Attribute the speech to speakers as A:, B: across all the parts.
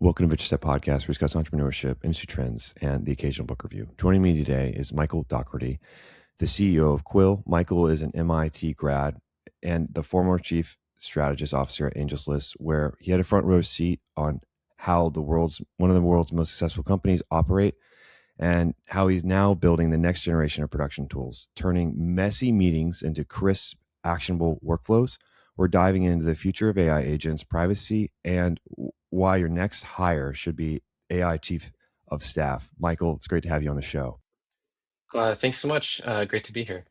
A: Welcome to Venture Step Podcast, where we discuss entrepreneurship, industry trends, and the occasional book review. Joining me today is Michael Daugherty, the CEO of Quill. Michael is an MIT grad and the former chief strategist officer at AngelList, where he had a front row seat on how one of the world's most successful companies operate, and how he's now building the next generation of production tools, turning messy meetings into crisp, actionable workflows. We're diving into the future of AI agents, privacy, and why your next hire should be AI chief of staff. Michael, it's great to have you on the show.
B: Thanks so much. Great to be here.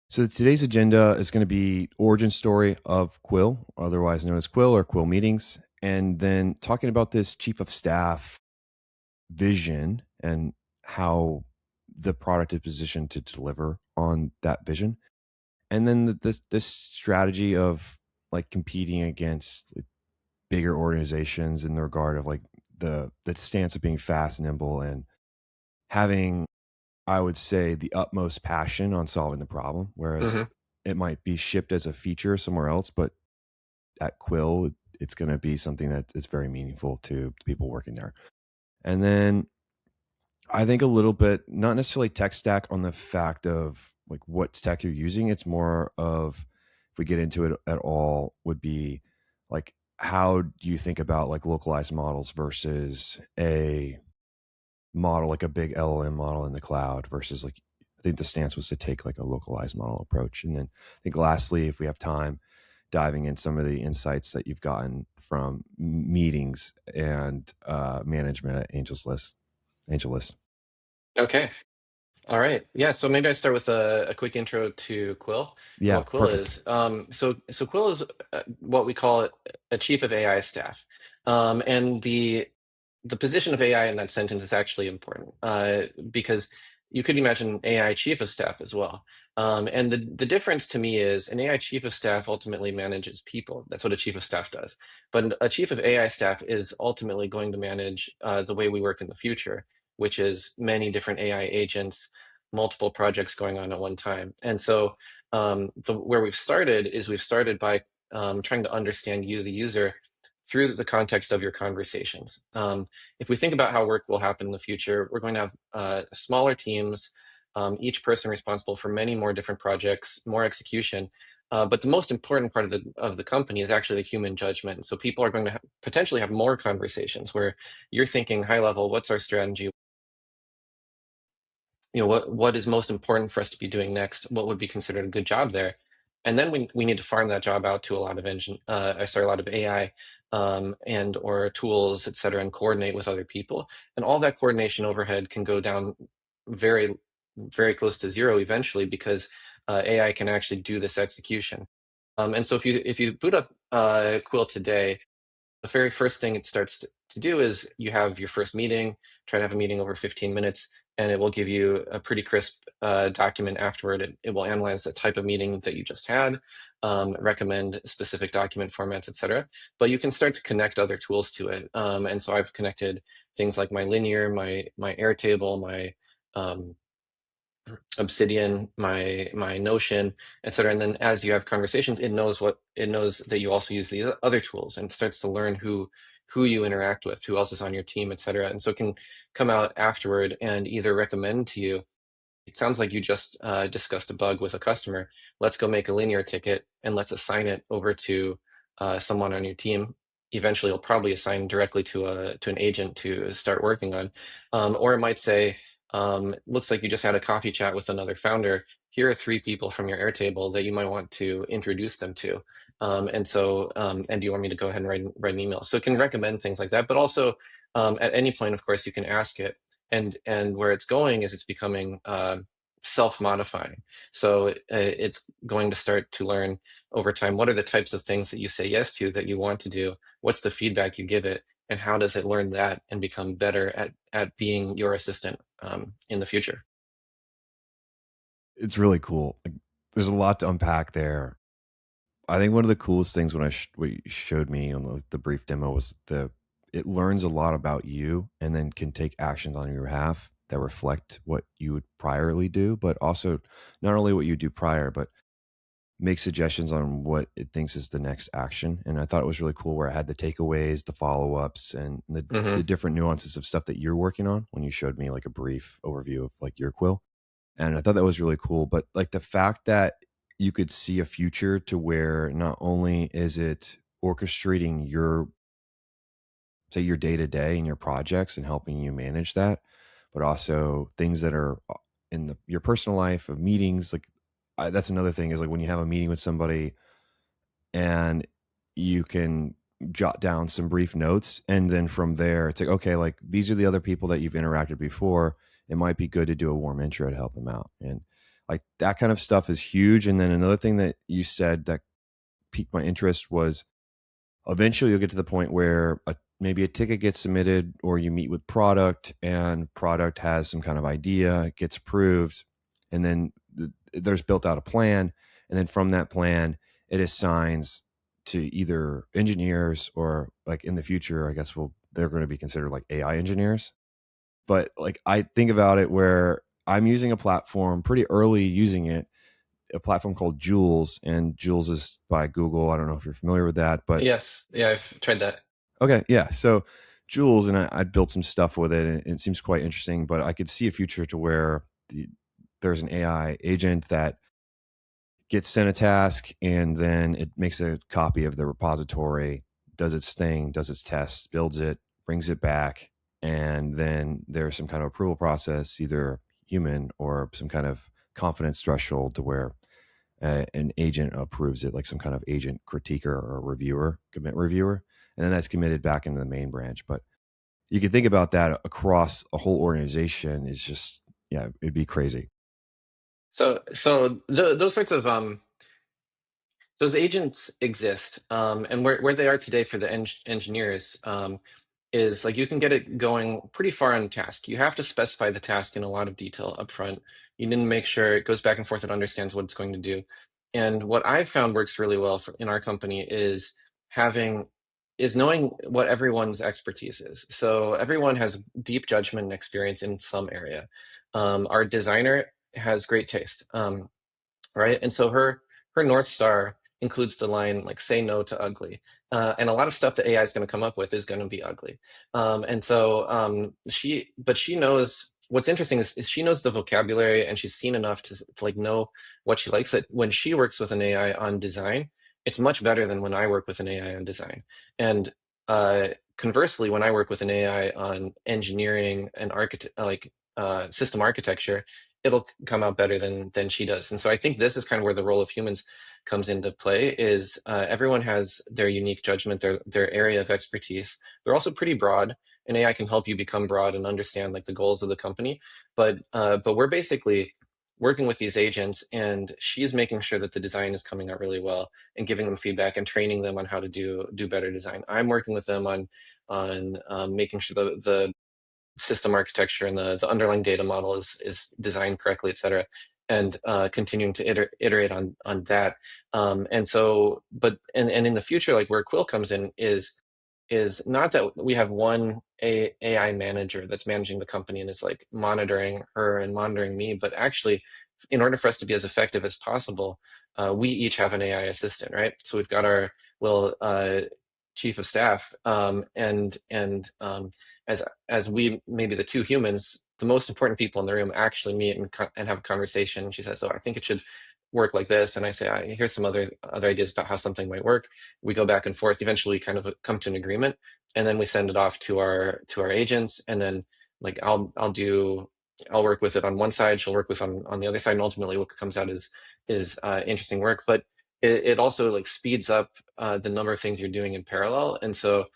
A: So today's agenda is going to be origin story of Quill, otherwise known as Quill or Quill meetings, and then talking about this chief of staff vision and how the product is positioned to deliver on that vision. And then this strategy of like competing against bigger organizations in the regard of like the stance of being fast, nimble, and having, I would say, the utmost passion on solving the problem, whereas
B: hmm
A: it might be shipped as a feature somewhere else, but at Quill, it's going to be something that is very meaningful to people working there. And then I think a little bit, not necessarily tech stack on the fact of like what tech you're using. It's more of, if we get into it at all, would be like, how do you think about like localized models versus a model, like a big LLM model in the cloud versus like, I think the stance was to take like a localized model approach. And then I think lastly, if we have time, diving in some of the insights that you've gotten from meetings and management at AngelList.
B: Okay. All right. Yeah. So maybe I start with a quick intro to Quill and
A: Yeah,
B: what Quill
A: perfect.
B: is. So Quill is what we call a chief of AI staff, and the position of AI in that sentence is actually important because you could imagine AI chief of staff as well. And the difference to me is an AI chief of staff ultimately manages people. That's what a chief of staff does. But a chief of AI staff is ultimately going to manage the way we work in the future, which is many different AI agents, multiple projects going on at one time. And so where we've started is we've started by trying to understand you, the user, through the context of your conversations. If we think about how work will happen in the future, we're going to have smaller teams, each person responsible for many more different projects, more execution. But the most important part of the company is actually the human judgment. So people are going to potentially have more conversations where you're thinking high level, what's our strategy? What is most important for us to be doing next? What would be considered a good job there? And then we need to farm that job out to a lot of a lot of AI and or tools, et cetera, and coordinate with other people. And all that coordination overhead can go down very, very close to zero eventually because AI can actually do this execution. And so if you boot up Quill today, the very first thing it starts to do is you have your first meeting, try to have a meeting over 15 minutes, and it will give you a pretty crisp document afterward. It will analyze the type of meeting that you just had, recommend specific document formats, etc. But you can start to connect other tools to it. And so I've connected things like my Linear, my Airtable, my Obsidian, my Notion, etc. And then as you have conversations, it knows that you also use the other tools and starts to learn who you interact with, who else is on your team, etc. And so it can come out afterward and either recommend to you. It sounds like you just discussed a bug with a customer. Let's go make a Linear ticket and let's assign it over to someone on your team. Eventually, you'll probably assign directly to an agent to start working on, or it might say, looks like you just had a coffee chat with another founder. Here are three people from your Airtable that you might want to introduce them to. And do you want me to go ahead and write an email? So it can recommend things like that, but also at any point, of course, you can ask it. And where it's going is it's becoming self-modifying. So it's going to start to learn over time what are the types of things that you say yes to that you want to do, what's the feedback you give it, and how does it learn that and become better at being your assistant in the future.
A: It's really cool. Like, there's a lot to unpack there. I think one of the coolest things when what you showed me on the brief demo was it learns a lot about you and then can take actions on your behalf that reflect what you would priorly do, but also not only what you do prior, but make suggestions on what it thinks is the next action. And I thought it was really cool where I had the takeaways, the follow-ups, and the
B: Hmm.
A: different nuances of stuff that you're working on when you showed me like a brief overview of like your Quill. And I thought that was really cool. But like the fact that you could see a future to where not only is it orchestrating your, say, your day to day and your projects and helping you manage that, but also things that are in your personal life of meetings. Like that's another thing is like when you have a meeting with somebody and you can jot down some brief notes, and then from there it's like, okay, like these are the other people that you've interacted before. It might be good to do a warm intro to help them out, and like that kind of stuff is huge. And then another thing that you said that piqued my interest was eventually you'll get to the point where maybe a ticket gets submitted, or you meet with product and product has some kind of idea, it gets approved, and then there's built out a plan, and then from that plan it assigns to either engineers, or like in the future I guess they're going to be considered like AI engineers. But like I think about it where I'm using a platform pretty early, using it, a platform called Jules, and Jules is by Google. I don't know if you're familiar with that, but
B: Yes, yeah, I've tried that.
A: okay, yeah. So Jules, and I built some stuff with it, and it seems quite interesting. But I could see a future to where there's an AI agent that gets sent a task, and then it makes a copy of the repository, does its thing, does its tests, builds it, brings it back, and then there's some kind of approval process, either human or some kind of confidence threshold to where an agent approves it, like some kind of agent critiquer or reviewer, commit reviewer, and then that's committed back into the main branch. But you can think about that across a whole organization. Is just, yeah, it'd be crazy.
B: So those sorts of those agents exist, and where they are today for the engineers, is like you can get it going pretty far on task. You have to specify the task in a lot of detail up front. You need to make sure it goes back and forth and understands what it's going to do. And what I've found works really well in our company is having knowing what everyone's expertise is. So everyone has deep judgment and experience in some area. Our designer has great taste. Right? And so her North Star includes the line like "say no to ugly," and a lot of stuff that AI is going to come up with is going to be ugly. And so but she knows what's interesting is she knows the vocabulary, and she's seen enough to like know what she likes. That when she works with an AI on design, it's much better than when I work with an AI on design. And conversely, when I work with an AI on engineering and system architecture, it'll come out better than she does. And so I think this is kind of where the role of humans comes into play. Is everyone has their unique judgment, their area of expertise. They're also pretty broad, and AI can help you become broad and understand like the goals of the company. But we're basically working with these agents, and she's making sure that the design is coming out really well and giving them feedback and training them on how to do better design. I'm working with them on making sure the system architecture and the underlying data model is designed correctly, et cetera, and continuing to iterate on that. And so, and in the future, like where Quill comes in is not that we have one AI manager that's managing the company and is like monitoring her and monitoring me, but actually, in order for us to be as effective as possible, we each have an AI assistant, right? So we've got our little chief of staff, and as we maybe the two humans, the most important people in the room actually meet and have a conversation. She says, "Oh, I think it should work like this," and I say, "Here's some other ideas about how something might work." We go back and forth, eventually kind of come to an agreement, and then we send it off to our agents, and then like I'll work with it on one side, she'll work with on the other side, and ultimately what comes out is interesting work. But it also like speeds up the number of things you're doing in parallel. And so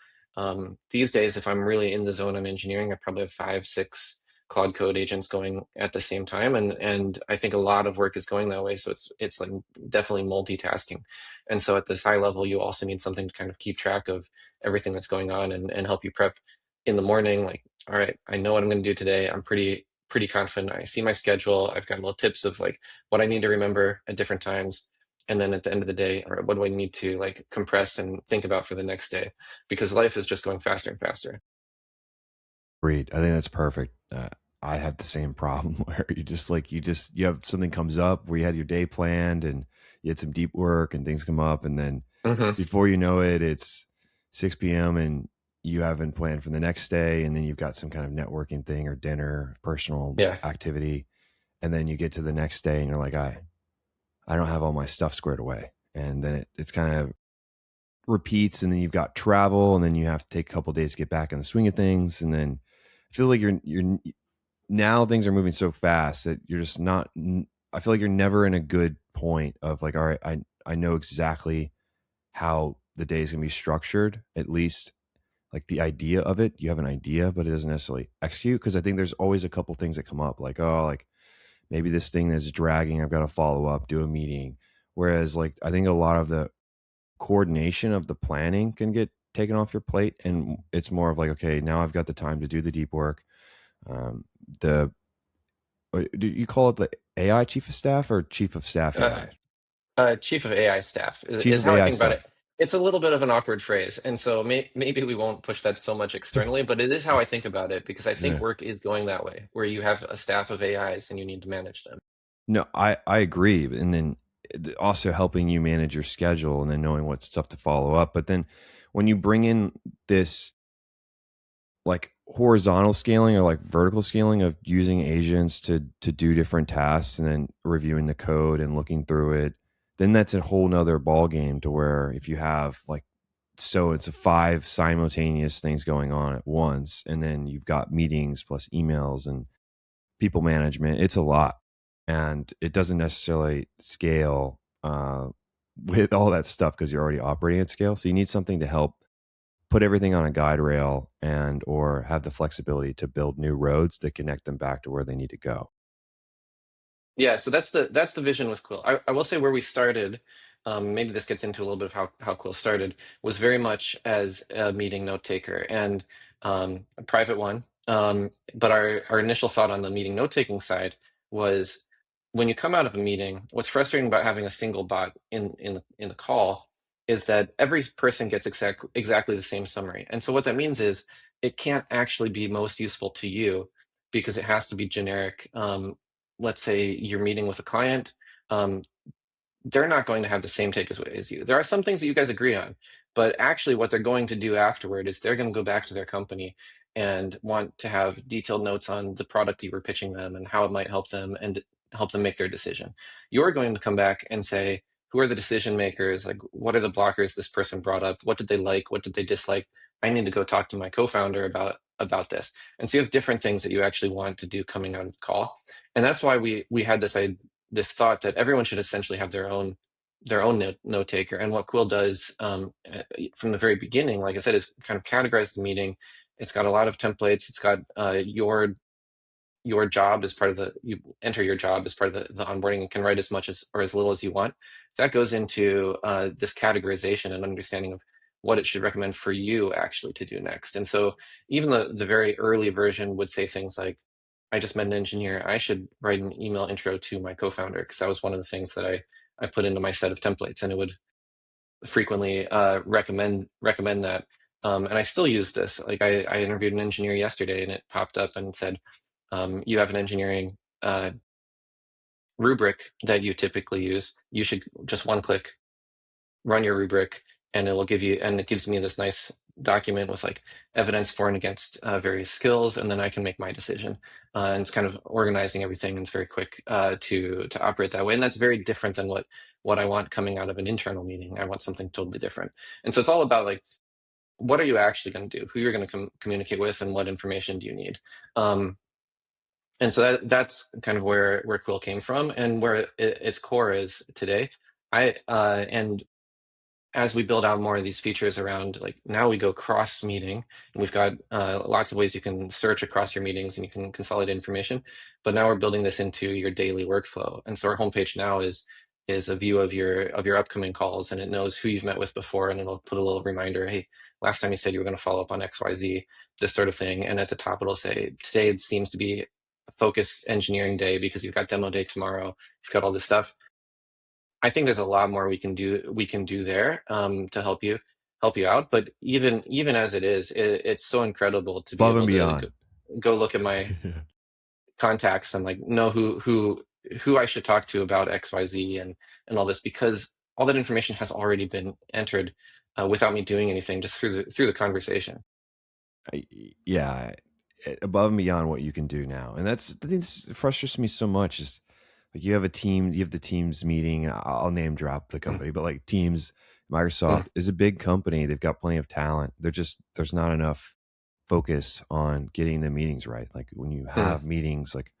B: these days, if I'm really in the zone on engineering, I probably have 5, 6 Claude Code agents going at the same time, and I think a lot of work is going that way. So it's like definitely multitasking. And so at this high level, you also need something to kind of keep track of everything that's going on and help you prep in the morning. Like, all right, I know what I'm going to do today. I'm pretty confident. I see my schedule. I've got little tips of like what I need to remember at different times. And then at the end of the day, or what do I need to like compress and think about for the next day? Because life is just going faster and faster.
A: Agreed. I think that's perfect. I had the same problem where you have something comes up where you had your day planned and you had some deep work and things come up, and then
B: Hmm.
A: before you know it, it's 6 p.m. and you haven't planned for the next day, and then you've got some kind of networking thing or dinner, personal
B: Yeah.
A: activity, and then you get to the next day and you're like, I don't have all my stuff squared away, and then it's kind of repeats, and then you've got travel, and then you have to take a couple days to get back in the swing of things, and then I feel like you're now things are moving so fast that you're just not. I feel like you're never in a good point of like, all right, I know exactly how the day is gonna be structured. At least like the idea of it, you have an idea, but it doesn't necessarily execute, because I think there's always a couple things that come up, like, oh, like maybe this thing is dragging, I've got to follow up, do a meeting. Whereas like I think a lot of the coordination of the planning can get taken off your plate, and it's more of like, okay, now I've got the time to do the deep work. um, the Do you call it the AI chief of staff or chief of staff
B: Uh,
A: AI?
B: Chief of AI staff
A: Chief
B: is
A: of
B: how I
A: AI
B: think about
A: staff.
B: it. It's a little bit of an awkward phrase, and so maybe we won't push that so much externally, but it is how I think about it because I think
A: Yeah.
B: work is going that way, where you have a staff of AIs and you need to manage them.
A: No, I agree, and then also helping you manage your schedule, and then knowing what stuff to follow up. But then when you bring in this like horizontal scaling or like vertical scaling of using agents to do different tasks, and then reviewing the code and looking through it, then that's a whole nother ball game, to where if you have like, so it's a 5 simultaneous things going on at once, and then you've got meetings plus emails and people management, it's a lot, and it doesn't necessarily scale with all that stuff, because you're already operating at scale. So you need something to help put everything on a guide rail, and or have the flexibility to build new roads that connect them back to where they need to go.
B: Yeah, so that's the vision with Quill. I will say where we started, maybe this gets into a little bit of how Quill started, was very much as a meeting note taker and a private one. But our initial thought on the meeting note taking side was when you come out of a meeting, what's frustrating about having a single bot in the call is that every person gets exactly the same summary. And so what that means is it can't actually be most useful to you because it has to be generic. Let's say you're meeting with a client, um, they're not going to have the same take as you. There are some things that you guys agree on, but actually, what they're going to do afterward is they're going to go back to their company and want to have detailed notes on the product you were pitching them and how it might help them and help them make their decision. You're going to come back and say, who are the decision makers? Like, what are the blockers this person brought up? What did they like? What did they dislike? I need to go talk to my co-founder about this. And so you have different things that you actually want to do coming out of the call. And that's why we had this thought that everyone should essentially have their own note taker. And what Quill does from the very beginning, like I said, is kind of categorize the meeting. It's got a lot of templates. It's got your job as part of you enter your job as part of the onboarding and can write as much as or as little as you want. That goes into this categorization and understanding of what it should recommend for you actually to do next. And so even the very early version would say things like, I just met an engineer. I should write an email intro to my co-founder because that was one of the things that I put into my set of templates, and it would frequently recommend that. And I still use this. Like I interviewed an engineer yesterday, and it popped up and said, you have an engineering rubric that you typically use. You should just one click run your rubric, and it gives me this nice document with like evidence for and against various skills, and then I can make my decision. And it's kind of organizing everything, and it's very quick to operate that way. And that's very different than what I want coming out of an internal meeting. I want something totally different. And so it's all about like, what are you actually going to do? Who you're going to communicate with, and what information do you need? Um, and so that's kind of where Quill came from, and where its core is today. And as we build out more of these features around, like now we go cross meeting, and we've got lots of ways you can search across your meetings and you can consolidate information. But now we're building this into your daily workflow, and so our homepage now is a view of your upcoming calls, and it knows who you've met with before, and it'll put a little reminder, hey, last time you said you were going to follow up on XYZ, this sort of thing. And at the top it'll say, today it seems to be a focused engineering day because you've got demo day tomorrow, you've got all this stuff. I think there's a lot more we can do there to help you out. But even as it is, it's so incredible to be
A: Above and
B: able to
A: beyond.
B: go look at my contacts and like know who who I should talk to about XYZ and all this, because all that information has already been entered without me doing anything, just through the conversation.
A: I, yeah, above and beyond what you can do now, and that's the thing that frustrates me so much. Is like you have a team, you have the Teams meeting. I'll name drop the
B: Mm,
A: company, but like Teams, Microsoft
B: mm,
A: is a big company. They've got plenty of talent. There's not enough focus on getting the meetings right. Like when you
B: mm.
A: have meetings, like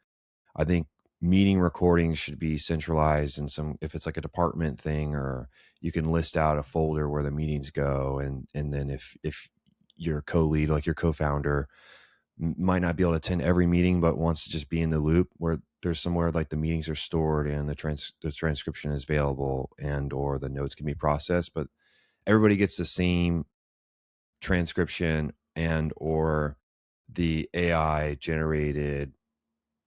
A: I think meeting recordings should be centralized in some, if it's like a department thing, or you can list out a folder where the meetings go. And then if your co-lead, like your co-founder might not be able to attend every meeting, but wants to just be in the loop, where there's somewhere like the meetings are stored and the transcription is available and, or the notes can be processed, but everybody gets the same transcription and, or the AI generated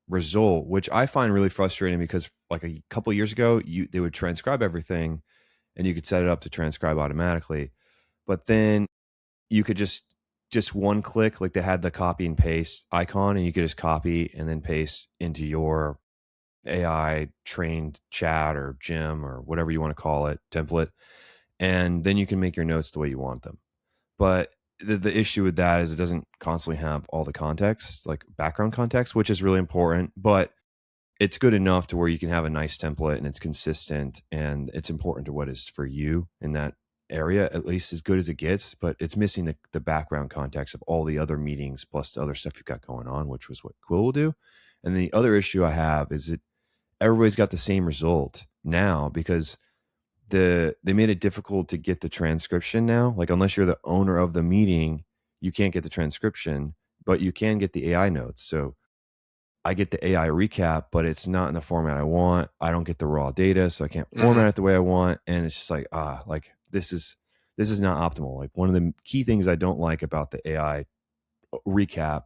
A: result, which I find really frustrating because like a couple of years ago, they would transcribe everything and you could set it up to transcribe automatically. But then you could just one click, like they had the copy and paste icon, and you could just copy and then paste into your AI trained chat or gym or whatever you want to call it template. And then you can make your notes the way you want them. But the issue with that is it doesn't constantly have all the context, like background context, which is really important. But it's good enough to where you can have a nice template and it's consistent and it's important to what is for you in that area, at least as good as it gets. But it's missing the background context of all the other meetings plus the other stuff you've got going on, which was what Quill will do. And the other issue I have is that everybody's got the same result now because they made it difficult to get the transcription now. Like unless you're the owner of the meeting, you can't get the transcription, but you can get the AI notes. So I get the AI recap, but it's not in the format I want. I don't get the raw data, so I can't
B: Hmm.
A: format it the way I want. And it's just like, like this is not optimal. Like one of the key things I don't like about the AI recap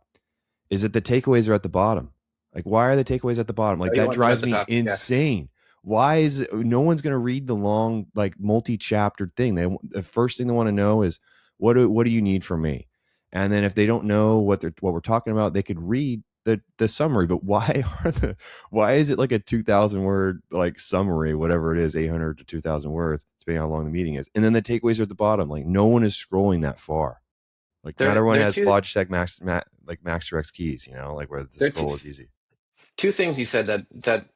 A: is that the takeaways are at the bottom. Like, why are the takeaways at the bottom?
B: Oh,
A: Like
B: you
A: that
B: want them at
A: drives
B: the
A: me
B: top? Yeah.
A: insane. Why is it, no one's going to read the long, like multi-chapter thing? The first thing they want to know is what do you need from me? And then if they don't know what we're talking about, they could read the summary. But why is it like a 2,000 word like summary, whatever it is, 800 to 2,000 words, depending on how long the meeting is, and then the takeaways are at the bottom. Like no one is scrolling that far. Like not everyone
B: There are
A: has Logitech like Max Direct keys, like where the
B: there are two,
A: scroll is easy.
B: two things you said that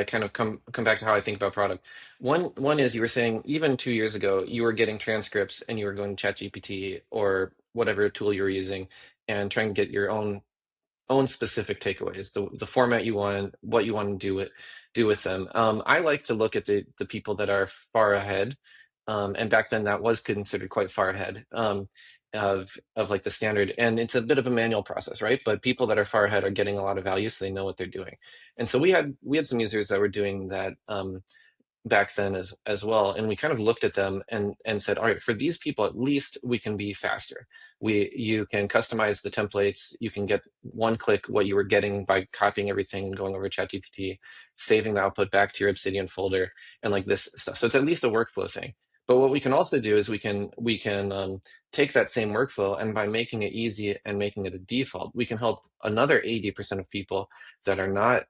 B: kind of come back to how I think about product. One is you were saying even 2 years ago you were getting transcripts and you were going to ChatGPT or whatever tool you were using and trying to get your own specific takeaways, the format you want, what you want to do with them. I like to look at the people that are far ahead, and back then that was considered quite far ahead of like the standard, and it's a bit of a manual process, right? But people that are far ahead are getting a lot of value, so they know what they're doing. And so we had some users that were doing that. Back then as well, and we kind of looked at them and said, all right, for these people at least we can be faster. You can customize the templates, you can get one click what you were getting by copying everything and going over ChatGPT, saving the output back to your Obsidian folder and like this stuff. So it's at least a workflow thing. But what we can also do is we can take that same workflow, and by making it easy and making it a default, we can help another 80% of people that are not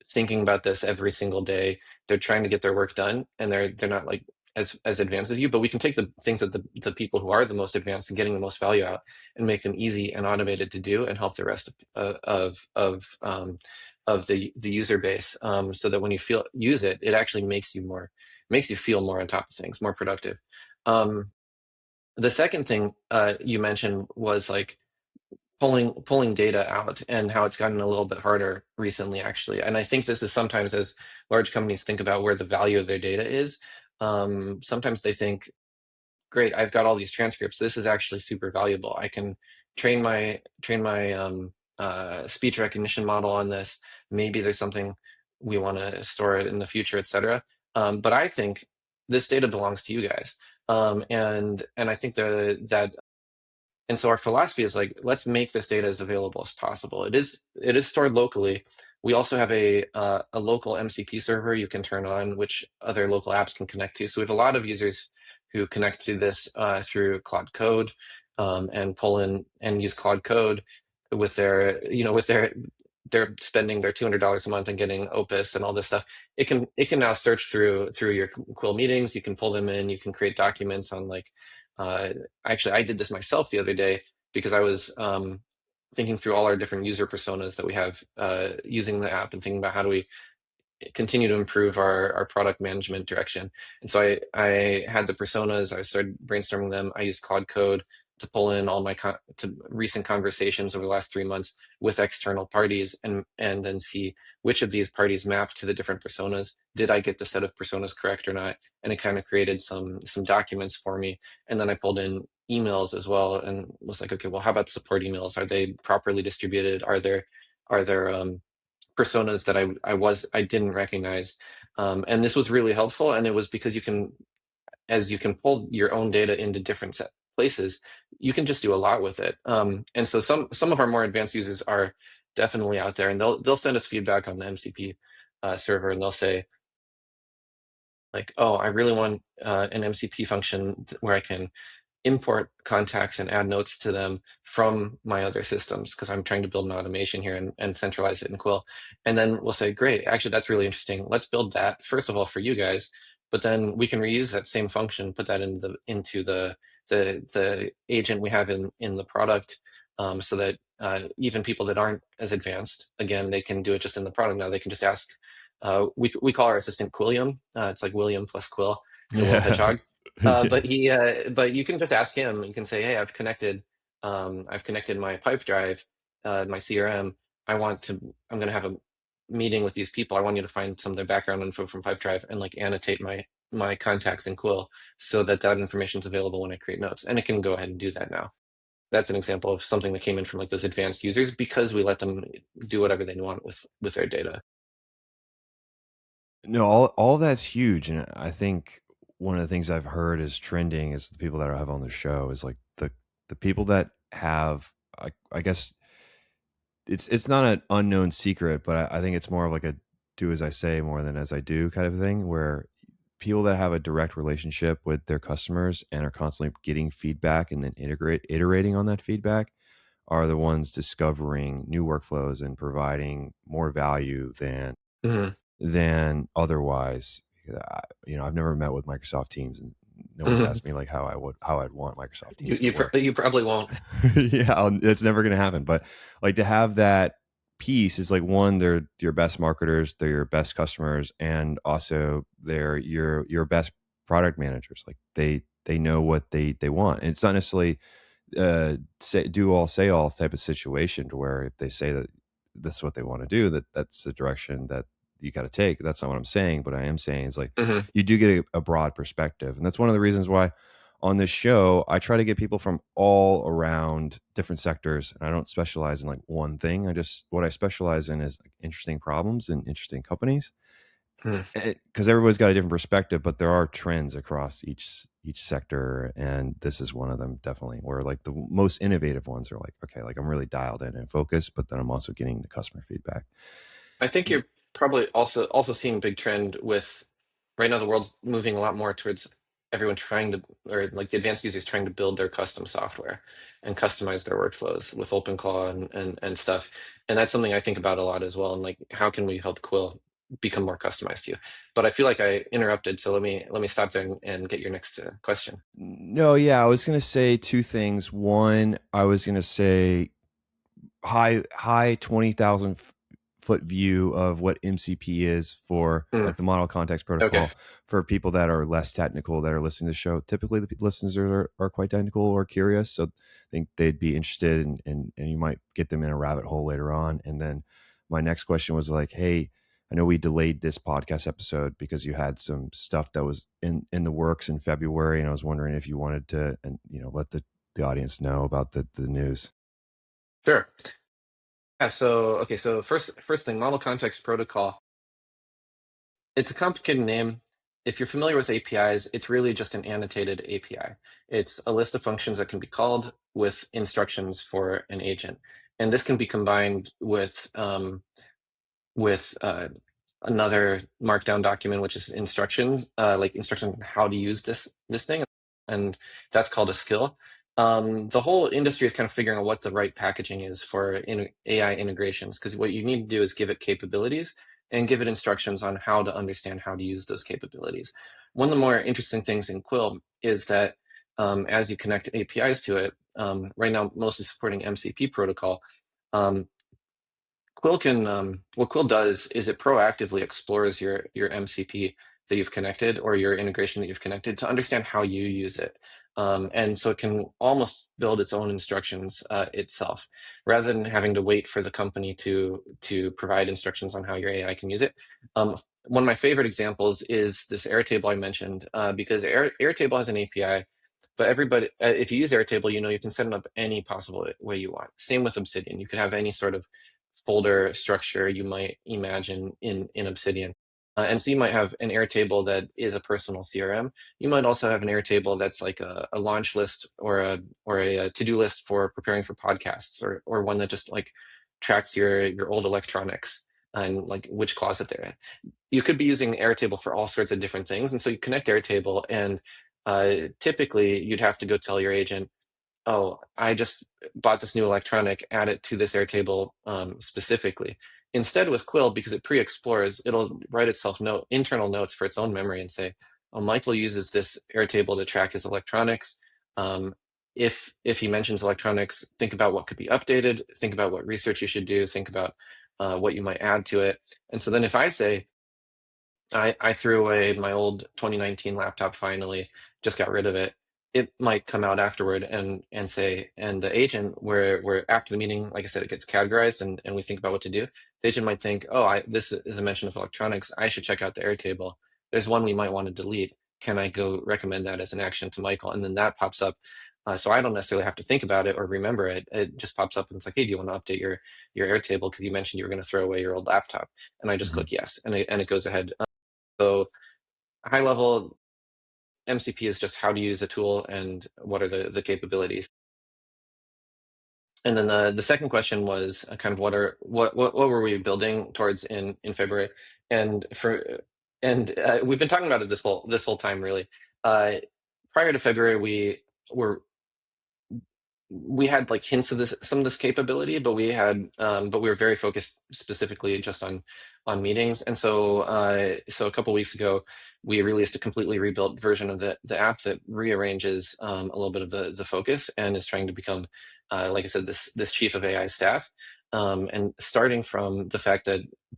B: thinking about this every single day. They're trying to get their work done, and they're not like as advanced as you. But we can take the things that the people who are the most advanced and getting the most value out, and make them easy and automated to do, and help the rest of the user base, so that when you use it, it actually makes you feel more on top of things, more productive. Um, the second thing you mentioned was like pulling data out, and how it's gotten a little bit harder recently, actually. And I think this is sometimes, as large companies think about where the value of their data is, sometimes they think, great, I've got all these transcripts, this is actually super valuable, I can train my speech recognition model on this, maybe there's something we want to store it in the future, etc. But I think this data belongs to you guys. And I think that and so our philosophy is like, let's make this data as available as possible. It is stored locally. We also have a local MCP server you can turn on, which other local apps can connect to. So we have a lot of users who connect to this through Cloud Code, and pull in and use Cloud Code with their they're spending their $200 a month and getting Opus and all this stuff. It can now search through your Quill meetings. You can pull them in. You can create documents on like. Uh, Actually, I did this myself the other day because I was thinking through all our different user personas that we have using the app and thinking about how do we continue to improve our product management direction. And so I had the personas, I started brainstorming them. I used Cloud Code to pull in all my to recent conversations over the last 3 months with external parties and then see which of these parties map to the different personas. Did I get the set of personas correct or not? And it kind of created some documents for me. And then I pulled in emails as well and was like, okay, well, how about support emails? Are they properly distributed? Are there personas that I didn't recognize, and this was really helpful. And it was because as you can pull your own data into different places, you can just do a lot with it. And so some of our more advanced users are definitely out there, and they'll send us feedback on the MCP server, and they'll say like, oh, I really want an MCP function where I can import contacts and add notes to them from my other systems because I'm trying to build an automation here and centralize it in Quill. And then we'll say, great, actually, that's really interesting. Let's build that, first of all, for you guys, but then we can reuse that same function, put that into the agent we have in the product, so that even people that aren't as advanced, again, they can do it just in the product now. They can just ask, we call our assistant Quilliam. It's like William plus Quill. He's a little
A: Yeah.
B: hedgehog.
A: Yeah.
B: But you can just ask him. You can say, "Hey, I've connected my pipe drive, my CRM. I'm going to have a meeting with these people. I want you to find some of their background info from pipe drive and like annotate my contacts in Quill so that that information is available when I create notes." And it can go ahead and do that now. That's an example of something that came in from like those advanced users because we let them do whatever they want with their data.
A: No, all that's huge, and I think one of the things I've heard is trending is the people that I have on the show is like the people that have I guess it's not an unknown secret, but I think it's more of like a do as I say more than as I do kind of thing, where people that have a direct relationship with their customers and are constantly getting feedback and then iterating on that feedback are the ones discovering new workflows and providing more value
B: Hmm.
A: than otherwise. I've never met with Microsoft Teams, and no one's
B: Hmm.
A: asked me like how I'd want Microsoft
B: You
A: Teams to
B: you,
A: work.
B: you probably won't.
A: Yeah, it's never going to happen. But like to have that piece is like one, they're your best marketers, they're your best customers, and also they're your best product managers. Like they know what they want. And it's not necessarily say all type of situation to where if they say that this is what they want to do, that's the direction that you got to take. That's not what I'm saying, but I am saying is like
B: Hmm.
A: you do get a broad perspective, and that's one of the reasons why on this show I try to get people from all around different sectors, and I don't specialize in like one thing. What I specialize in is like interesting problems and interesting companies, because everybody's got a different perspective, but there are trends across each sector, and this is one of them definitely. Where like the most innovative ones are like, okay, like I'm really dialed in and focused, but then I'm also getting the customer feedback.
B: I think you're probably also seeing a big trend with right now the world's moving a lot more towards everyone trying to or like the advanced users trying to build their custom software and customize their workflows with OpenClaw and stuff. And that's something I think about a lot as well. And like how can we help Quill become more customized to you? But I feel like I interrupted, so let me stop there and get your next question.
A: No, yeah, I was gonna say two things. One, I was gonna say high 20,000 foot view of what MCP is for
B: Mm,
A: like the model context
B: okay,
A: protocol for people that are less technical that are listening to the show. Typically, the listeners are quite technical or curious, so I think they'd be interested, and you might get them in a rabbit hole later on. And then my next question was like, hey, I know we delayed this podcast episode because you had some stuff that was in the works in February, and I was wondering if you wanted to and let the audience know about the news.
B: sure. Yeah, so okay, so first thing, model context protocol. It's a complicated name. If you're familiar with APIs, it's really just an annotated API. It's a list of functions that can be called with instructions for an agent. And this can be combined with another markdown document, which is instructions, like instructions on how to use this thing. And that's called a skill. The whole industry is kind of figuring out what the right packaging is for AI integrations, because what you need to do is give it capabilities and give it instructions on how to understand how to use those capabilities. One of the more interesting things in Quill is that as you connect APIs to it, right now mostly supporting MCP protocol, um, Quill can what Quill does is it proactively explores your MCP that you've connected or your integration that you've connected to understand how you use it. And so it can almost build its own instructions itself, rather than having to wait for the company to provide instructions on how your AI can use it. One of my favorite examples is this Airtable I mentioned, because Airtable has an API, but everybody, if you use Airtable, you know you can set it up any possible way you want. Same with Obsidian. You could have any sort of folder structure you might imagine in Obsidian. And so you might have an Airtable that is a personal CRM. You might also have an Airtable that's like a launch list or a to-do list for preparing for podcasts, or one that just like tracks your old electronics and like which closet they're in. You could be using Airtable for all sorts of different things. And so you connect Airtable, and typically you'd have to go tell your agent, oh, I just bought this new electronic, add it to this Airtable specifically. Instead, with Quill, because it pre-explores, it'll write itself internal notes for its own memory and say, oh, Michael uses this Airtable to track his electronics. Um, if he mentions electronics, think about what could be updated, think about what research you should do, think about what you might add to it. And so then if I say, I threw away my old 2019 laptop finally, just got rid of it. It might come out afterward and say, and the agent, where after the meeting, like I said, it gets categorized and we think about what to do. The agent might think, oh, this is a mention of electronics. I should check out the Airtable. There's one we might want to delete. Can I go recommend that as an action to Michael? And then that pops up. So I don't necessarily have to think about it or remember it. It just pops up and it's like, hey, do you want to update your Airtable? Because you mentioned you were going to throw away your old laptop. And I just
A: Mhm.
B: click yes, and it goes ahead. So high level MCP is just how to use a tool and what are the capabilities. And then the second question was kind of what were we building towards in February? And we've been talking about it this whole time really. Uh, Prior to February, were we had like hints of some of this capability, but we were very focused specifically just on meetings. And so a couple weeks ago, we released a completely rebuilt version of the app that rearranges a little bit of the focus and is trying to become, like I said, this chief of AI staff. And starting from the fact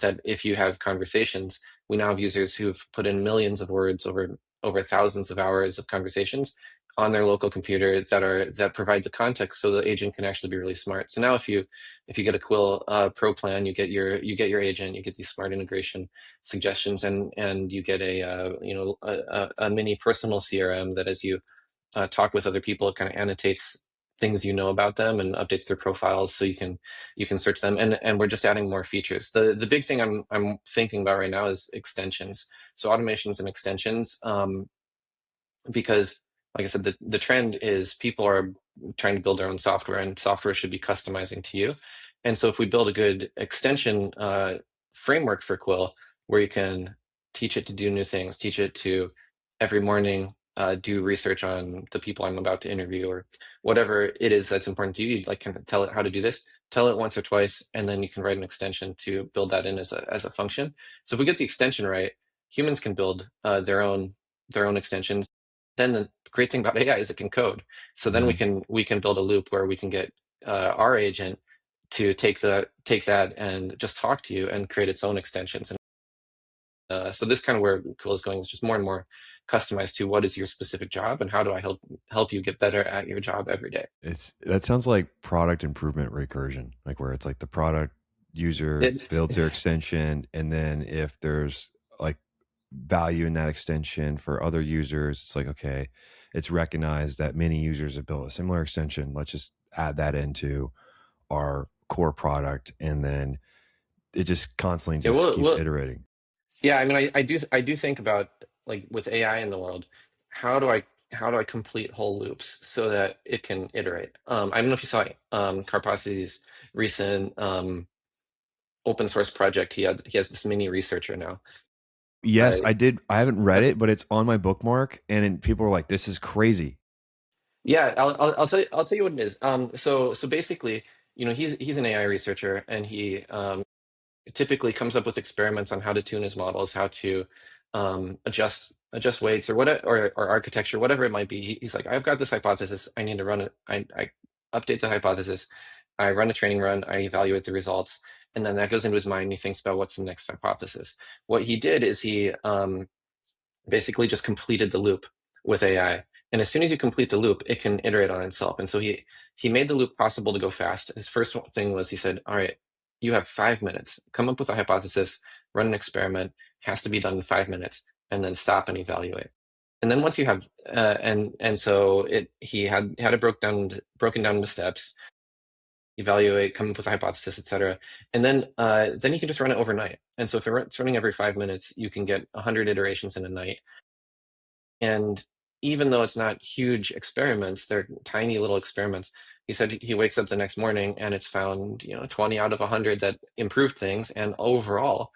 B: that if you have conversations, we now have users who've put in millions of words over thousands of hours of conversations on their local computer that provide the context so the agent can actually be really smart. So now if you get a Quill Pro plan, you get your agent, you get these smart integration suggestions, and you get a mini personal CRM that as you talk with other people, it kind of annotates things you know about them and updates their profiles so you can search them, and we're just adding more features. The big thing I'm thinking about right now is extensions. So automations and extensions. Because like I said, the trend is people are trying to build their own software, and software should be customizing to you. And so if we build a good extension framework for Quill, where you can teach it to do new things, teach it to every morning do research on the people I'm about to interview, or whatever it is that's important to you, like kind of tell it how to do this, tell it once or twice, and then you can write an extension to build that in as a function. So if we get the extension right, humans can build their own extensions. Then the great thing about AI is it can code. So then we
A: Mhm.
B: can we can build a loop where we can get our agent to take that and just talk to you and create its own extensions. And so this kind of where Quill is going is just more and more customized to what is your specific job and how do I help you get better at your job every day.
A: That sounds like product improvement recursion, like where it's like the product user
B: It,
A: builds their extension, and then if there's like value in that extension for other users, it's like, okay, it's recognized that many users have built a similar extension. Let's just add that into our core product, and then it just constantly
B: yeah,
A: just keeps iterating.
B: yeah. I mean, I do think about like with AI in the world, how do I how do I complete whole loops so that it can iterate? I don't know if you saw Karpathy's recent open source project. He has this mini researcher now. Uh,
A: Yes, I did. I haven't read
B: but
A: it, but it's on my bookmark, and people are like, "This is crazy."
B: Yeah, I'll tell you what it is. So basically, he's an AI researcher, and he typically comes up with experiments on how to tune his models, how to adjust weights or or architecture, whatever it might be. He's like, I've got this hypothesis. I need to run it. I update the hypothesis. I run a training run. I evaluate the results, and then that goes into his mind. And he thinks about what's the next hypothesis. What he did is he basically just completed the loop with AI. And as soon as you complete the loop, it can iterate on itself. And so he made the loop possible to go fast. His first thing was he said, all right, you have 5 minutes. Come up with a hypothesis, run an experiment, has to be done in 5 minutes, and then stop and evaluate. And then once you have and so it he had it broken down into steps, evaluate, come up with a hypothesis, etc. And then you can just run it overnight. And so if it's running every 5 minutes, you can get 100 iterations in a night. And even though it's not huge experiments, they're tiny little experiments. He said he wakes up the next morning and it's found, 20 out of 100 that improved things. And overall,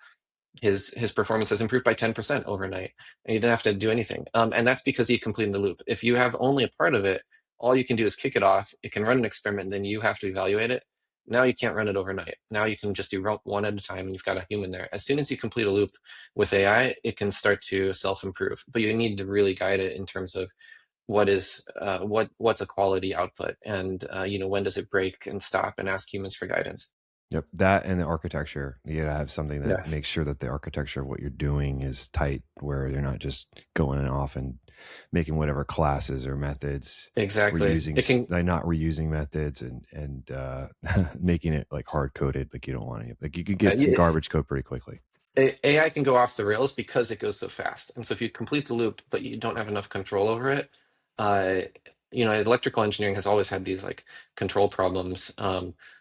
B: his performance has improved by 10% overnight, and you didn't have to do anything. And that's because he completed the loop. If you have only a part of it, all you can do is kick it off. It can run an experiment, and then you have to evaluate it. Now you can't run it overnight. Now you can just do one at a time, and you've got a human there. As soon as you complete a loop with AI, it can start to self-improve. But you need to really guide it in terms of what's a quality output, and when does it break and stop, and ask humans for guidance.
A: Yep, that and the architecture. You gotta have something that
B: Yeah,
A: makes sure that the architecture of what you're doing is tight, where you're not just going off and making whatever classes or methods,
B: exactly.
A: reusing
B: It can.
A: like not reusing methods and making it like hard coded. Like you don't want any. Like you can get some garbage code pretty quickly.
B: AI can go off the rails because it goes so fast. And so if you complete the loop, but you don't have enough control over it, uh, electrical engineering has always had these like control problems